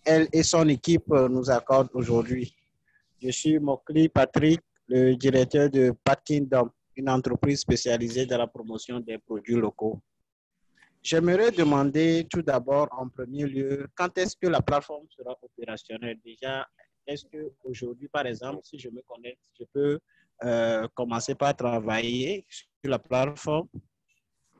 et son équipe nous accordent aujourd'hui. Je suis Mokli Patrick, le directeur de Pat Kingdom, une entreprise spécialisée dans la promotion des produits locaux. J'aimerais demander tout d'abord en premier lieu, quand est-ce que la plateforme sera opérationnelle? Déjà, est-ce qu'aujourd'hui, par exemple, si je me connecte, je peux commencer par travailler sur la plateforme?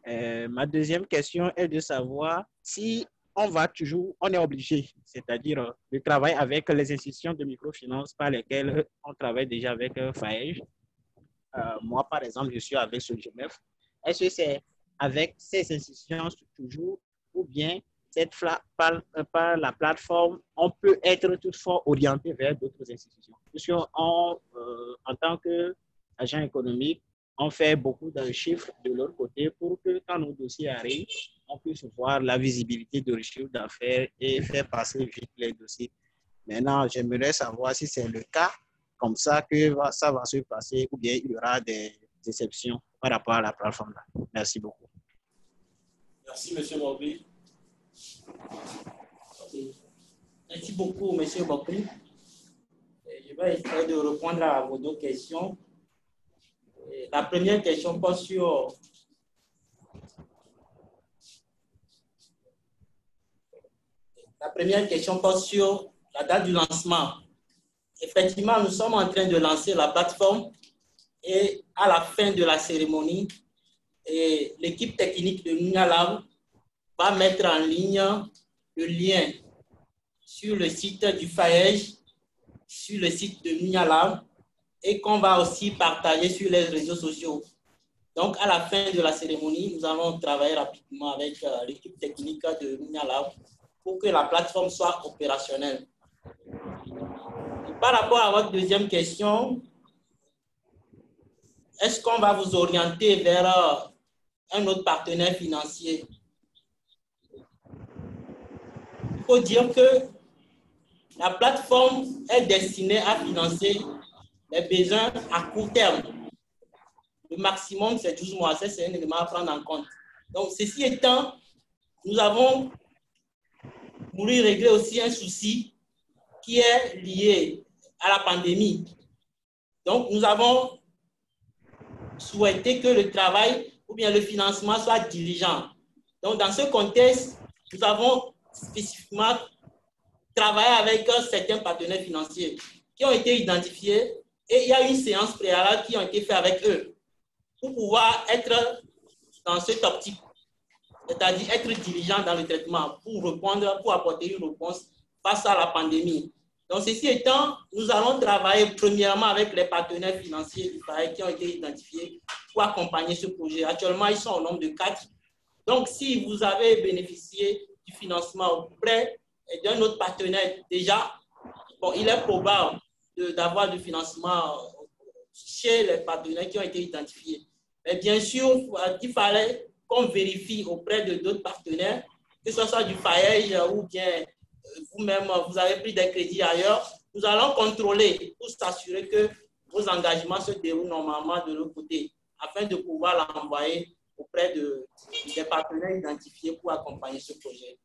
Ma deuxième question est de savoir si on est obligé, c'est-à-dire de travailler avec les institutions de microfinance par lesquelles on travaille déjà avec FAEJ. Moi, par exemple, je suis avec SOGEMEF. Est-ce que c'est avec ces institutions toujours ou bien par la plateforme, on peut être toutefois orienté vers d'autres institutions? Parce qu'en tant qu'agent économique, on fait beaucoup de chiffres de l'autre côté pour que quand nos dossiers arrivent, on puisse voir la visibilité de chiffre d'affaires et faire passer vite les dossiers. Maintenant, j'aimerais savoir si c'est le cas, comme ça que ça va se passer ou bien il y aura des exceptions par rapport à la plateforme. Merci beaucoup. Merci, M. Mokri. Merci beaucoup, M. Mokri. Je vais essayer de répondre à vos deux questions. La première question porte sur la date du lancement. Effectivement, nous sommes en train de lancer la plateforme et à la fin de la cérémonie, l'équipe technique de Nunya Lab va mettre en ligne le lien sur le site du FAEJ, sur le site de Nunya Lab et qu'on va aussi partager sur les réseaux sociaux. Donc, à la fin de la cérémonie, nous allons travailler rapidement avec l'équipe technique de Nunya Lab pour que la plateforme soit opérationnelle. par rapport à votre deuxième question, est-ce qu'on va vous orienter vers un autre partenaire financier? Il faut dire que la plateforme est destinée à financer les besoins à court terme. Le maximum, c'est 12 mois. C'est un élément à prendre en compte. Donc, ceci étant, nous avons voulu régler aussi un souci qui est lié à la pandémie. Donc, nous avons souhaité que le travail ou bien le financement soit diligent. Donc, dans ce contexte, nous avons spécifiquement travaillé avec certains partenaires financiers qui ont été identifiés et il y a une séance préalable qui a été faite avec eux pour pouvoir être dans cette optique, c'est-à-dire être diligent dans le traitement pour répondre, pour apporter une réponse face à la pandémie. Donc, ceci étant, nous allons travailler premièrement avec les partenaires financiers du FAEJ qui ont été identifiés pour accompagner ce projet. Actuellement, ils sont au nombre de 4. Donc, si vous avez bénéficié du financement auprès d'un autre partenaire déjà, bon, il est probable d'avoir du financement chez les partenaires qui ont été identifiés. Mais bien sûr, il fallait qu'on vérifie auprès de d'autres partenaires, que ce soit du FAEJ ou bien vous-même, vous avez pris des crédits ailleurs. Nous allons contrôler pour s'assurer que vos engagements se déroulent normalement de l'autre côté, afin de pouvoir l'envoyer auprès des partenaires identifiés pour accompagner ce projet.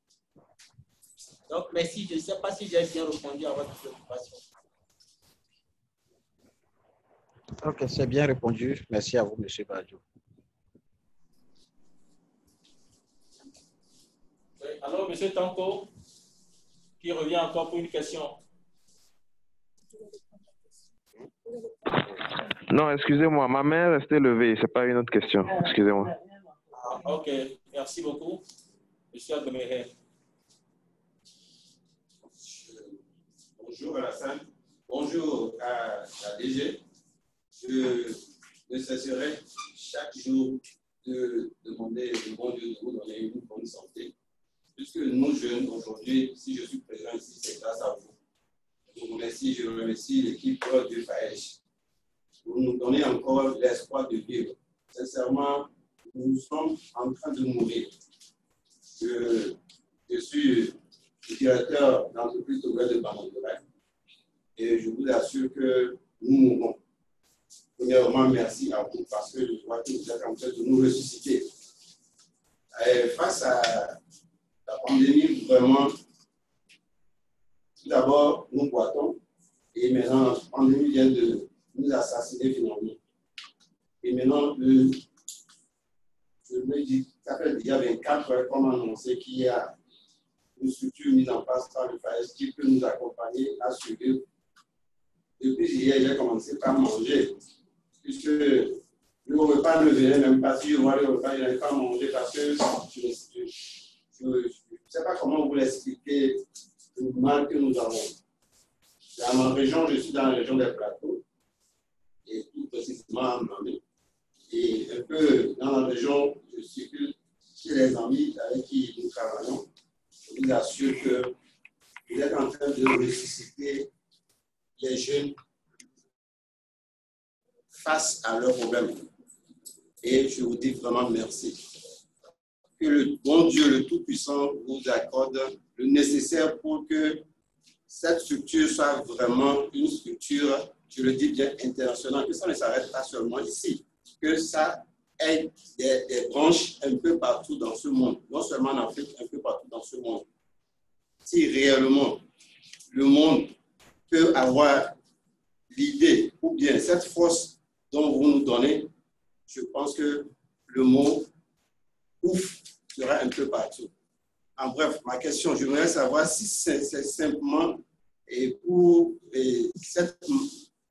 Donc, merci. Je ne sais pas si j'ai bien répondu à votre préoccupation. Ok, c'est bien répondu. Merci à vous, M. Badjo. Alors, M. Tanko, qui revient encore pour une question. Non, excusez-moi, ma main est restée levée, ce n'est pas une autre question. Excusez-moi. Ok, merci beaucoup. Monsieur Adomere. Bonjour Alassane, bonjour à la DG. Je ne cesserai chaque jour de demander au bon Dieu de vous donner une bonne santé. Puisque nous jeunes, aujourd'hui, si je suis présent ici, c'est grâce à vous. Je vous remercie, je remercie l'équipe du FAEJ pour nous donner encore l'espoir de vivre. Sincèrement, nous sommes en train de mourir. Je suis le directeur d'entreprise de Bamandora et je vous assure que nous mourrons. Premièrement, merci à vous parce que je vois que vous êtes en train de nous ressusciter. Et face à la pandémie, vraiment, tout d'abord, nous boitons et maintenant, la pandémie vient de nous assassiner finalement. Et maintenant, je me dis, ça fait déjà 24 heures qu'on a annoncé qu'il y a une structure mise en place par le FAEJ qui peut nous accompagner à suivre. Depuis hier, j'ai commencé par manger, puisque le repas ne venait même pas. Si je vois le repas, je n'allais pas manger parce que je ne sais pas comment vous l'expliquer le mal que nous avons. Dans ma région, je suis dans la région des Plateaux, et plus précisément en Namibie. Et un peu dans la région, je circule chez les amis avec qui nous travaillons. Je vous assure que vous êtes en train de ressusciter les jeunes face à leurs problèmes. Et je vous dis vraiment merci. Que le bon Dieu, le Tout-Puissant, vous accorde le nécessaire pour que cette structure soit vraiment une structure, je le dis bien, internationale, que ça ne s'arrête pas seulement ici, que ça ait des branches un peu partout dans ce monde, non seulement en Afrique, un peu partout dans ce monde. Si réellement le monde peut avoir l'idée ou bien cette force dont vous nous donnez, je pense que le mot ouf sera un peu partout. En bref, ma question, je voudrais savoir si c'est simplement pour cette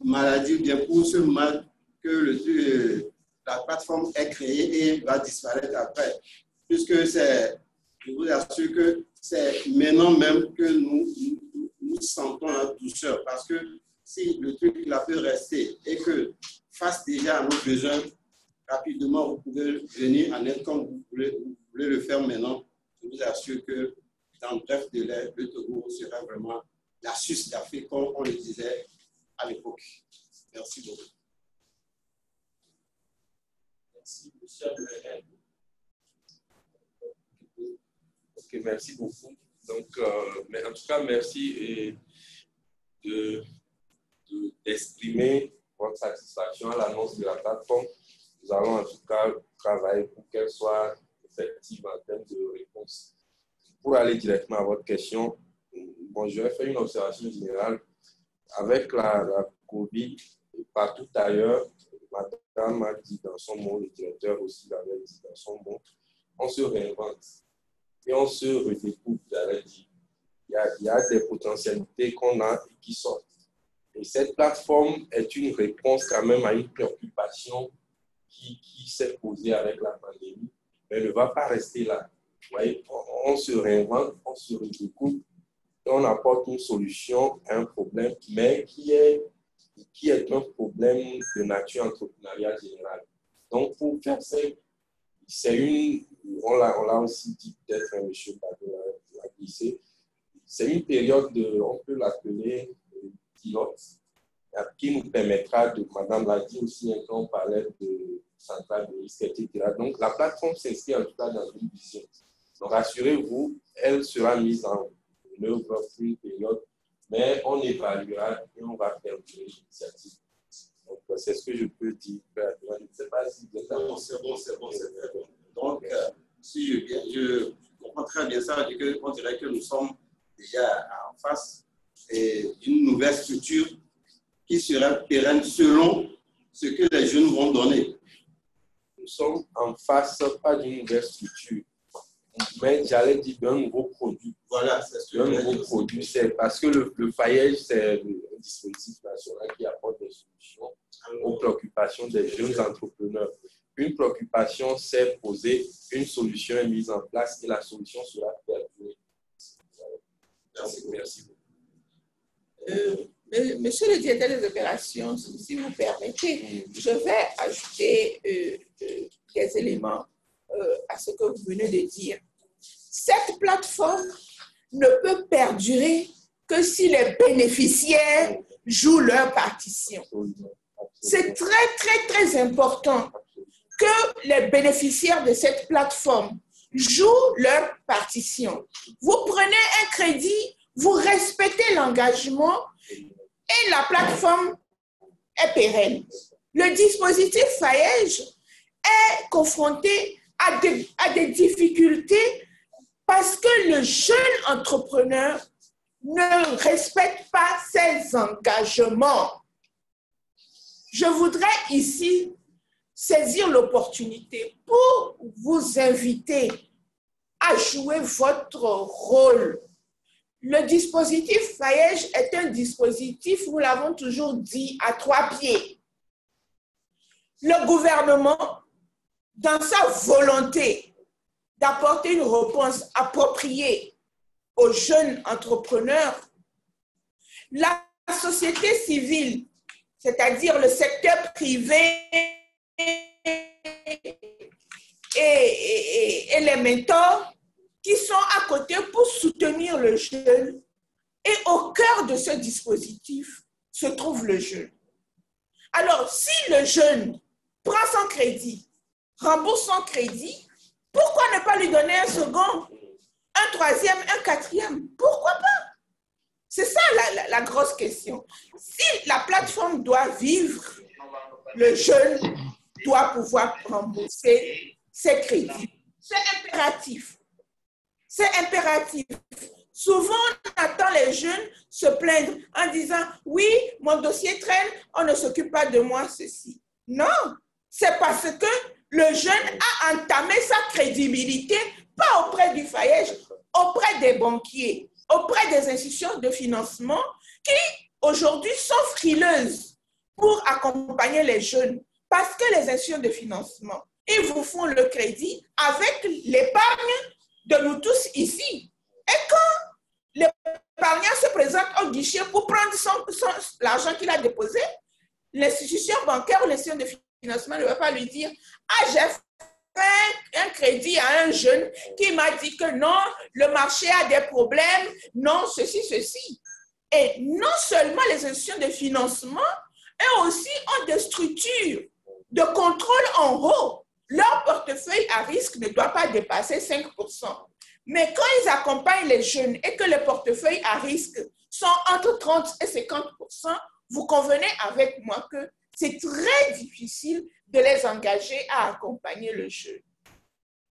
maladie ou bien pour ce mal que la plateforme est créée et va disparaître après. Puisque je vous assure que c'est maintenant même que nous sentons la douceur. Parce que si le truc là peut rester et que face déjà à nos besoins, rapidement, vous pouvez venir en aide comme vous voulez le faire maintenant. Je vous assure que dans bref délai, le Togo sera vraiment la Suisse d'Afrique, comme on le disait à l'époque. Merci beaucoup. Merci, monsieur le Ok, merci beaucoup. Donc, mais en tout cas, merci d'exprimer votre satisfaction à l'annonce de la plateforme. Nous allons en tout cas travailler pour qu'elle soit effective en termes de réponse. Pour aller directement à votre question, bon, je vais faire une observation générale. Avec la COVID, partout ailleurs, madame a dit dans son mot, le directeur aussi l'avait dit dans son mot, on se réinvente et on se redécouvre, j'allais dire. Il y a des potentialités qu'on a et qui sortent. Et cette plateforme est une réponse quand même à une préoccupation qui s'est posée avec la pandémie, mais elle ne va pas rester là. Vous voyez, on se réinvente, on se redécouvre et on apporte une solution à un problème, mais qui est un problème de nature entrepreneuriale générale. Donc, pour faire ça, on l'a aussi dit, peut-être M. Badou l'a glissé, c'est une période on peut l'appeler pilote, qui nous permettra madame l'a dit aussi, quand on parlait de centrale de risque, etc. Donc, la plateforme s'inscrit en tout cas dans une vision. Donc, rassurez-vous, elle sera mise en œuvre pour une période, mais on évaluera et on va faire l'initiative. Donc, c'est ce que je peux dire. Je ne sais pas si vous êtes d'accord. C'est bon. Donc, si je comprends très bien ça, on dirait que nous sommes déjà en face d'une nouvelle structure qui sera pérenne selon ce que les jeunes vont donner. Nous sommes en face, pas d'une nouvelle structure, mais j'allais dire d'un nouveau produit. Voilà, c'est ce que un nouveau produit. C'est parce que le FAEJ, c'est un dispositif national qui apporte des solutions aux préoccupations des jeunes entrepreneurs. Une préoccupation, c'est poser, une solution est mise en place et la solution sera perdurée. Merci beaucoup. Monsieur le directeur des opérations, si vous permettez, je vais ajouter des éléments à ce que vous venez de dire. Cette plateforme ne peut perdurer que si les bénéficiaires jouent leur partition. C'est très important que les bénéficiaires de cette plateforme jouent leur partition. Vous prenez un crédit, vous respectez l'engagement et la plateforme est pérenne. Le dispositif FAEJ est confronté à des difficultés parce que le jeune entrepreneur ne respecte pas ses engagements. Je voudrais ici saisir l'opportunité pour vous inviter à jouer votre rôle. Le dispositif FAEJ est un dispositif, nous l'avons toujours dit, à 3 pieds. Le gouvernement, dans sa volonté d'apporter une réponse appropriée aux jeunes entrepreneurs, la société civile, c'est-à-dire le secteur privé et les mentors qui sont à côté pour soutenir le jeune. Et au cœur de ce dispositif se trouve le jeune. Alors, si le jeune prend son crédit, rembourse son crédit, pourquoi ne pas lui donner un second, un troisième, un quatrième? Pourquoi pas? C'est ça la grosse question. Si la plateforme doit vivre, le jeune doit pouvoir rembourser ses crédits. C'est impératif. C'est impératif. Souvent, on attend les jeunes se plaindre en disant « Oui, mon dossier traîne, on ne s'occupe pas de moi, ceci. » Non, c'est parce que le jeune a entamé sa crédibilité, pas auprès du FAEJ, auprès des banquiers, auprès des institutions de financement qui, aujourd'hui, sont frileuses pour accompagner les jeunes. Parce que les institutions de financement, ils vous font le crédit avec l'épargne de nous tous ici. Et quand l'épargnant se présente au guichet pour prendre l'argent qu'il a déposé, l'institution bancaire ou l'institution de financement ne va pas lui dire « Ah, j'ai fait un crédit à un jeune qui m'a dit que non, le marché a des problèmes, non, ceci. » Et non seulement les institutions de financement, eux aussi ont des structures de contrôle en haut. Leur portefeuille à risque ne doit pas dépasser 5%. Mais quand ils accompagnent les jeunes et que les portefeuilles à risque sont entre 30 et 50%, vous convenez avec moi que c'est très difficile de les engager à accompagner le jeune.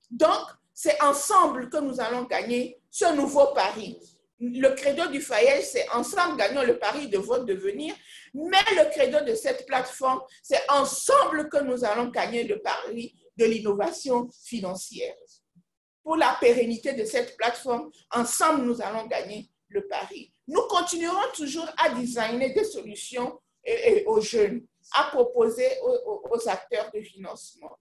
Donc, c'est ensemble que nous allons gagner ce nouveau pari. Le credo du FAEJ, c'est ensemble gagnons le pari de votre devenir, mais le credo de cette plateforme, c'est ensemble que nous allons gagner le pari de l'innovation financière. Pour la pérennité de cette plateforme, ensemble, nous allons gagner le pari. Nous continuerons toujours à designer des solutions aux jeunes, à proposer aux acteurs de financement.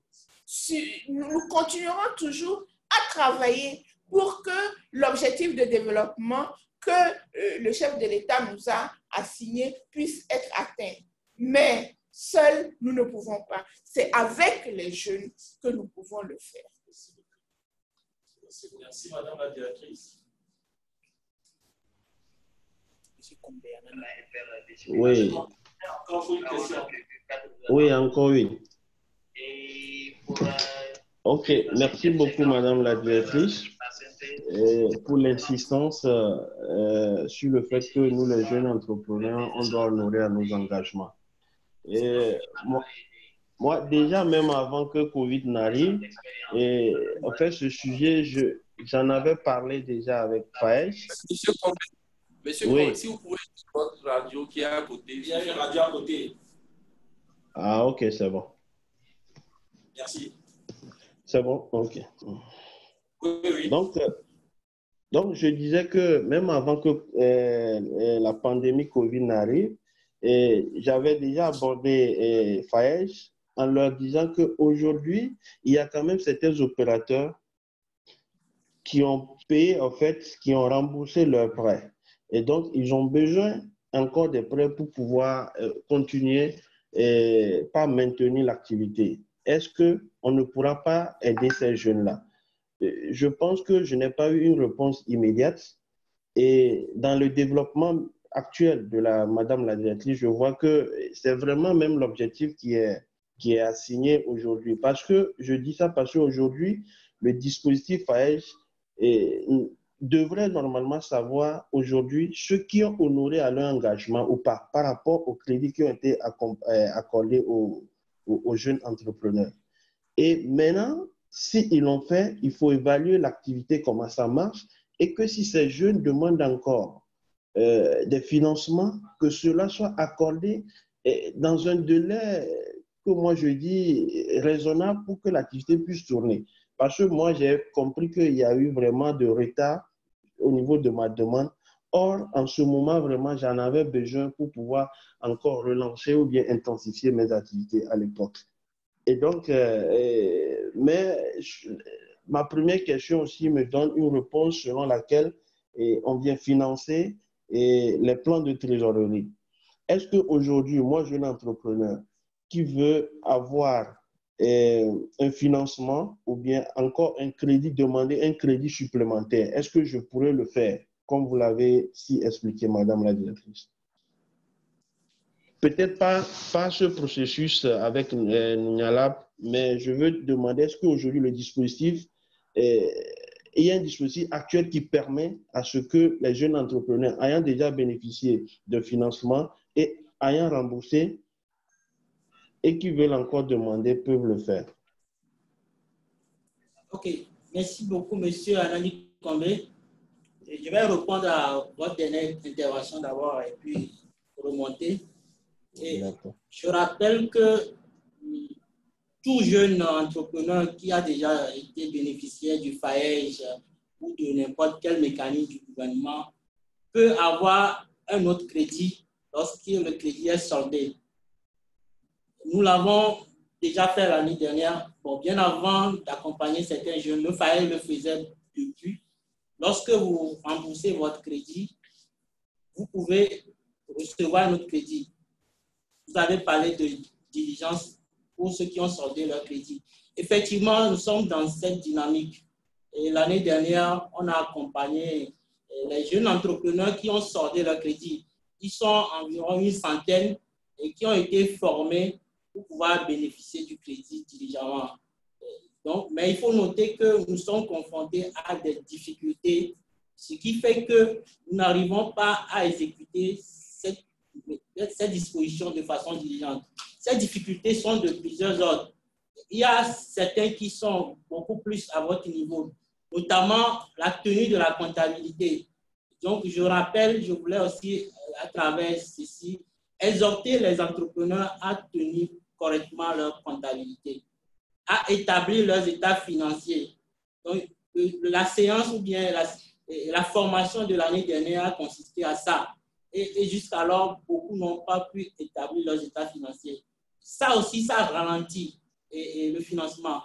Nous continuerons toujours à travailler pour que l'objectif de développement que le chef de l'État nous a assigné puisse être atteint. Mais seuls, nous ne pouvons pas. C'est avec les jeunes que nous pouvons le faire. Merci, Madame la Directrice. Oui. Encore une question. Oui, encore une. Ok, merci beaucoup, Madame la Directrice, pour l'insistance sur le fait que nous, les jeunes entrepreneurs, on doit honorer à nos engagements. Et moi, déjà, même avant que Covid n'arrive, en fait, ce sujet, j'en avais parlé déjà avec FAEJ. Monsieur Oui. Combe, si vous pouvez votre radio qui est à côté. Il y a une radio à côté. Ah, ok, c'est bon. Merci. C'est bon, ok. Oui. Donc, je disais que même avant que la pandémie Covid n'arrive, j'avais déjà abordé FAEJ en leur disant qu'aujourd'hui, il y a quand même certains opérateurs qui ont payé, en fait, qui ont remboursé leurs prêts. Et donc, ils ont besoin encore des prêts pour pouvoir continuer et pas maintenir l'activité. Est-ce qu'on ne pourra pas aider ces jeunes-là? Je pense que je n'ai pas eu une réponse immédiate. Et dans le développement actuel de Madame la Directrice, je vois que c'est vraiment même l'objectif qui est assigné aujourd'hui. Parce que, je dis ça parce qu'aujourd'hui, le dispositif FAEJ devrait normalement savoir aujourd'hui ceux qui ont honoré à leur engagement ou pas par rapport aux crédits qui ont été accordés aux jeunes entrepreneurs. Et maintenant, s'ils l'ont fait, il faut évaluer l'activité, comment ça marche, et que si ces jeunes demandent encore des financements, que cela soit accordé dans un délai que moi je dis raisonnable pour que l'activité puisse tourner. Parce que moi, j'ai compris qu'il y a eu vraiment de retard au niveau de ma demande. Or, en ce moment, vraiment, j'en avais besoin pour pouvoir encore relancer ou bien intensifier mes activités à l'époque. Et donc, ma première question aussi me donne une réponse selon laquelle on vient financer les plans de trésorerie. Est-ce qu'aujourd'hui, moi, jeune entrepreneur qui veut avoir un financement ou bien encore un crédit, demander un crédit supplémentaire, est-ce que je pourrais le faire, comme vous l'avez si expliqué, Madame la Directrice? Peut-être pas ce processus avec Nialab, mais je veux demander, est-ce qu'aujourd'hui le dispositif, il y a un dispositif actuel qui permet à ce que les jeunes entrepreneurs ayant déjà bénéficié de financement et ayant remboursé et qui veulent encore demander peuvent le faire? Ok, merci beaucoup, Monsieur Anani Combe. Je vais répondre à votre dernière intervention d'abord et puis remonter. Et je rappelle que tout jeune entrepreneur qui a déjà été bénéficiaire du FAEJ ou de n'importe quel mécanisme du gouvernement peut avoir un autre crédit lorsque le crédit est soldé. Nous l'avons déjà fait l'année dernière. Bon, bien avant d'accompagner certains jeunes, le FAEJ le faisait depuis. Lorsque vous remboursez votre crédit, vous pouvez recevoir un autre crédit. Vous avez parlé de diligence pour ceux qui ont soldé leur crédit. Effectivement, nous sommes dans cette dynamique. Et l'année dernière, on a accompagné les jeunes entrepreneurs qui ont soldé leur crédit. Ils sont environ une centaine et qui ont été formés pour pouvoir bénéficier du crédit diligemment. Donc, mais il faut noter que nous sommes confrontés à des difficultés, ce qui fait que nous n'arrivons pas à exécuter cette disposition de façon diligente. Ces difficultés sont de plusieurs ordres. Il y a certains qui sont beaucoup plus à votre niveau, notamment la tenue de la comptabilité. Donc, je rappelle, je voulais aussi, à travers ceci, exhorter les entrepreneurs à tenir correctement leur comptabilité, à établir leurs états financiers. Donc, la séance ou bien la formation de l'année dernière a consisté à ça. Et jusqu'alors, beaucoup n'ont pas pu établir leurs états financiers. Ça aussi, ça ralentit le financement.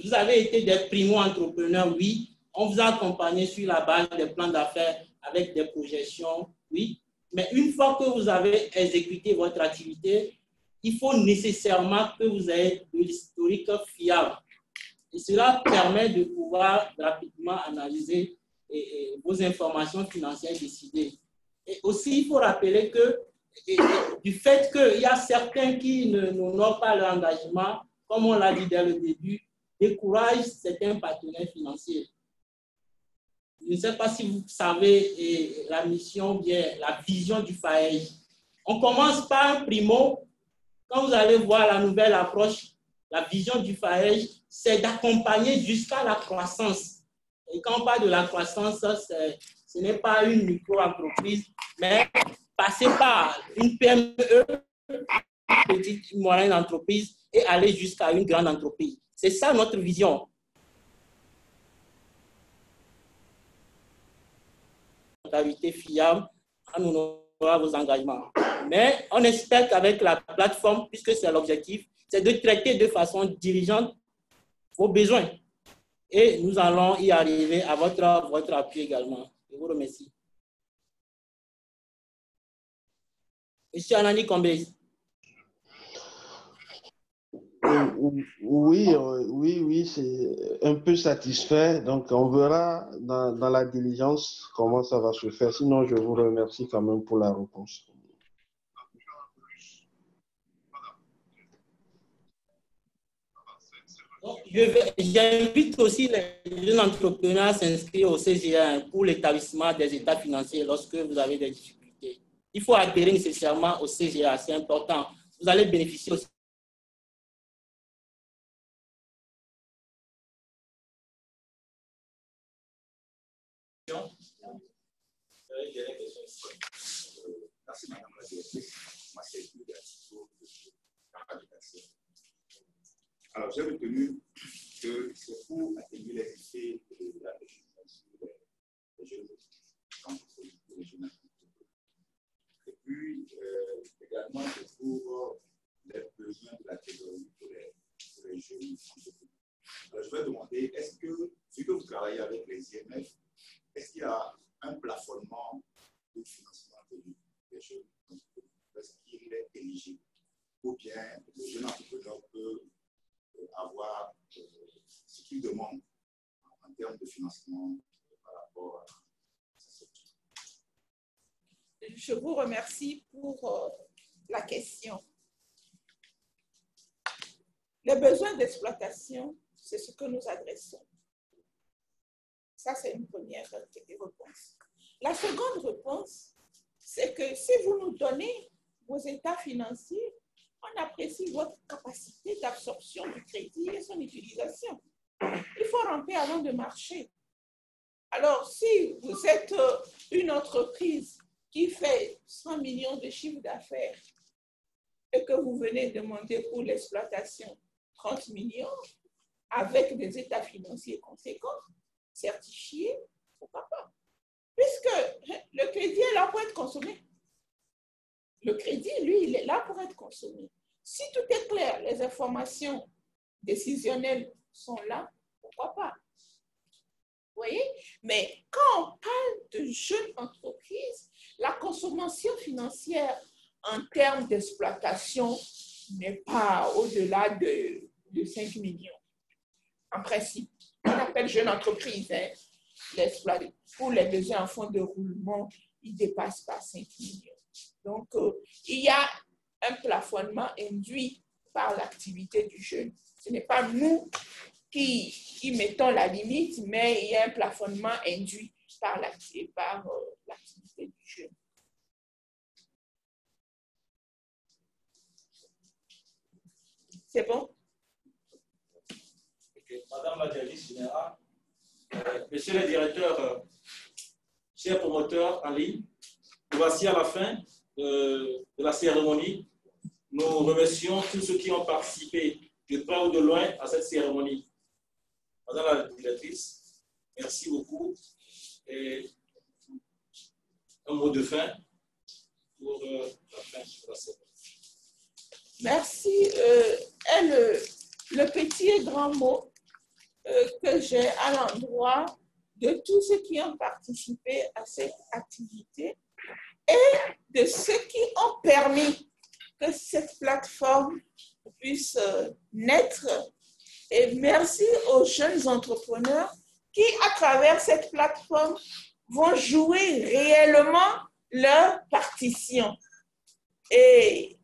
Vous avez été des primo-entrepreneurs, oui. On vous a accompagné sur la base des plans d'affaires avec des projections, oui. Mais une fois que vous avez exécuté votre activité, il faut nécessairement que vous ayez de l'historique fiable. Et cela permet de pouvoir rapidement analyser vos informations financières décidées. Et aussi, il faut rappeler que du fait qu'il y a certains qui n'honorent pas leur engagement, comme on l'a dit dès le début, découragent certains partenaires financiers. Je ne sais pas si vous savez la mission, bien la vision du FAEJ. On commence par un primo. Quand vous allez voir la nouvelle approche, la vision du FAEJ, c'est d'accompagner jusqu'à la croissance. Et quand on parle de la croissance, ce n'est pas une micro-entreprise, mais passer par une PME, une petite, moyenne entreprise, et aller jusqu'à une grande entreprise. C'est ça notre vision. Comptabilité fiable, en honorant vos engagements. Mais on espère qu'avec la plateforme, puisque c'est l'objectif, c'est de traiter de façon diligente vos besoins. Et nous allons y arriver à votre appui également. Je vous remercie. Monsieur Anani Combé. Oui, c'est un peu satisfait. Donc, on verra dans la diligence comment ça va se faire. Sinon, je vous remercie quand même pour la réponse. J'invite aussi les jeunes entrepreneurs à s'inscrire au CGA pour l'établissement des états financiers lorsque vous avez des difficultés. Il faut adhérer nécessairement au CGA, c'est important. Vous allez bénéficier aussi. Merci, madame la directrice. Alors, j'ai retenu que c'est pour atténuer les effets de la législation des jeunes entreprises, des jeunes entreprises. Et puis, également, c'est pour les besoins de la trésorerie pour les jeunes entreprises. Alors, je vais demander, est-ce que, vu que vous travaillez avec les IMF, est-ce qu'il y a un plafonnement du financement des jeunes entreprises? Est-ce qu'il est éligible? Ou bien le jeune entrepreneur peut avoir ce qu'il demande en termes de financement par rapport à sa structure. Je vous remercie pour la question. Les besoins d'exploitation, c'est ce que nous adressons. Ça, c'est une première réponse. La seconde réponse, c'est que si vous nous donnez vos états financiers, on apprécie votre capacité d'absorption du crédit et son utilisation. Il faut ramper avant de marcher. Alors, si vous êtes une entreprise qui fait 100 millions de chiffre d'affaires et que vous venez demander pour l'exploitation 30 millions avec des états financiers conséquents, certifiés, pourquoi pas? Puisque le crédit est là pour être consommé. Le crédit, lui, il est là pour être consommé. Si tout est clair, les informations décisionnelles sont là, pourquoi pas? Vous voyez? Mais quand on parle de jeunes entreprises, la consommation financière en termes d'exploitation n'est pas au-delà de 5 millions. En principe, on appelle jeune entreprise. Hein? pour les besoins en fonds de roulement, il ne dépasse pas 5 millions. Donc, il y a un plafonnement induit par l'activité du jeune. Ce n'est pas nous qui mettons la limite, mais il y a un plafonnement induit par l'activité du jeune. C'est bon? Okay. Madame la directrice générale, monsieur le directeur, chers promoteurs en ligne, nous voici à la fin de la cérémonie. Nous remercions tous ceux qui ont participé de près ou de loin à cette cérémonie. Madame la directrice, merci beaucoup. Et un mot de fin pour la fin de la cérémonie. Merci. Le petit et grand mot que j'ai à l'endroit de tous ceux qui ont participé à cette activité et de ceux qui ont permis que cette plateforme puisse naître. Et merci aux jeunes entrepreneurs qui, à travers cette plateforme, vont jouer réellement leur partition. Et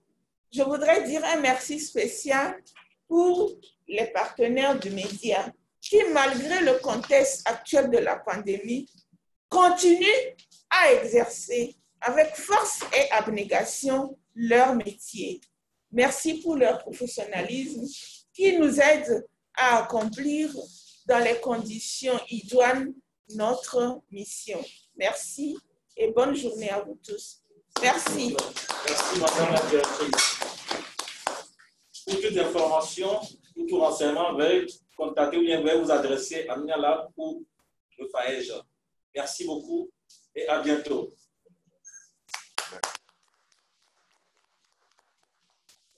je voudrais dire un merci spécial pour les partenaires du média qui, malgré le contexte actuel de la pandémie, continuent à exercer avec force et abnégation leur métier. Merci pour leur professionnalisme qui nous aide à accomplir dans les conditions idoines notre mission. Merci et bonne journée à vous tous. Merci. Merci, madame la directrice. Pour toute information, pour tout renseignement, veuillez contacter ou bien veuillez vous adresser à Niala ou le FAEJ. Merci beaucoup et à bientôt.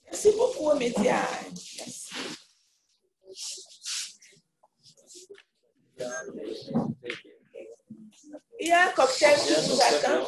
Merci beaucoup aux médias. Merci. Il y a un cocktail qui vous attend.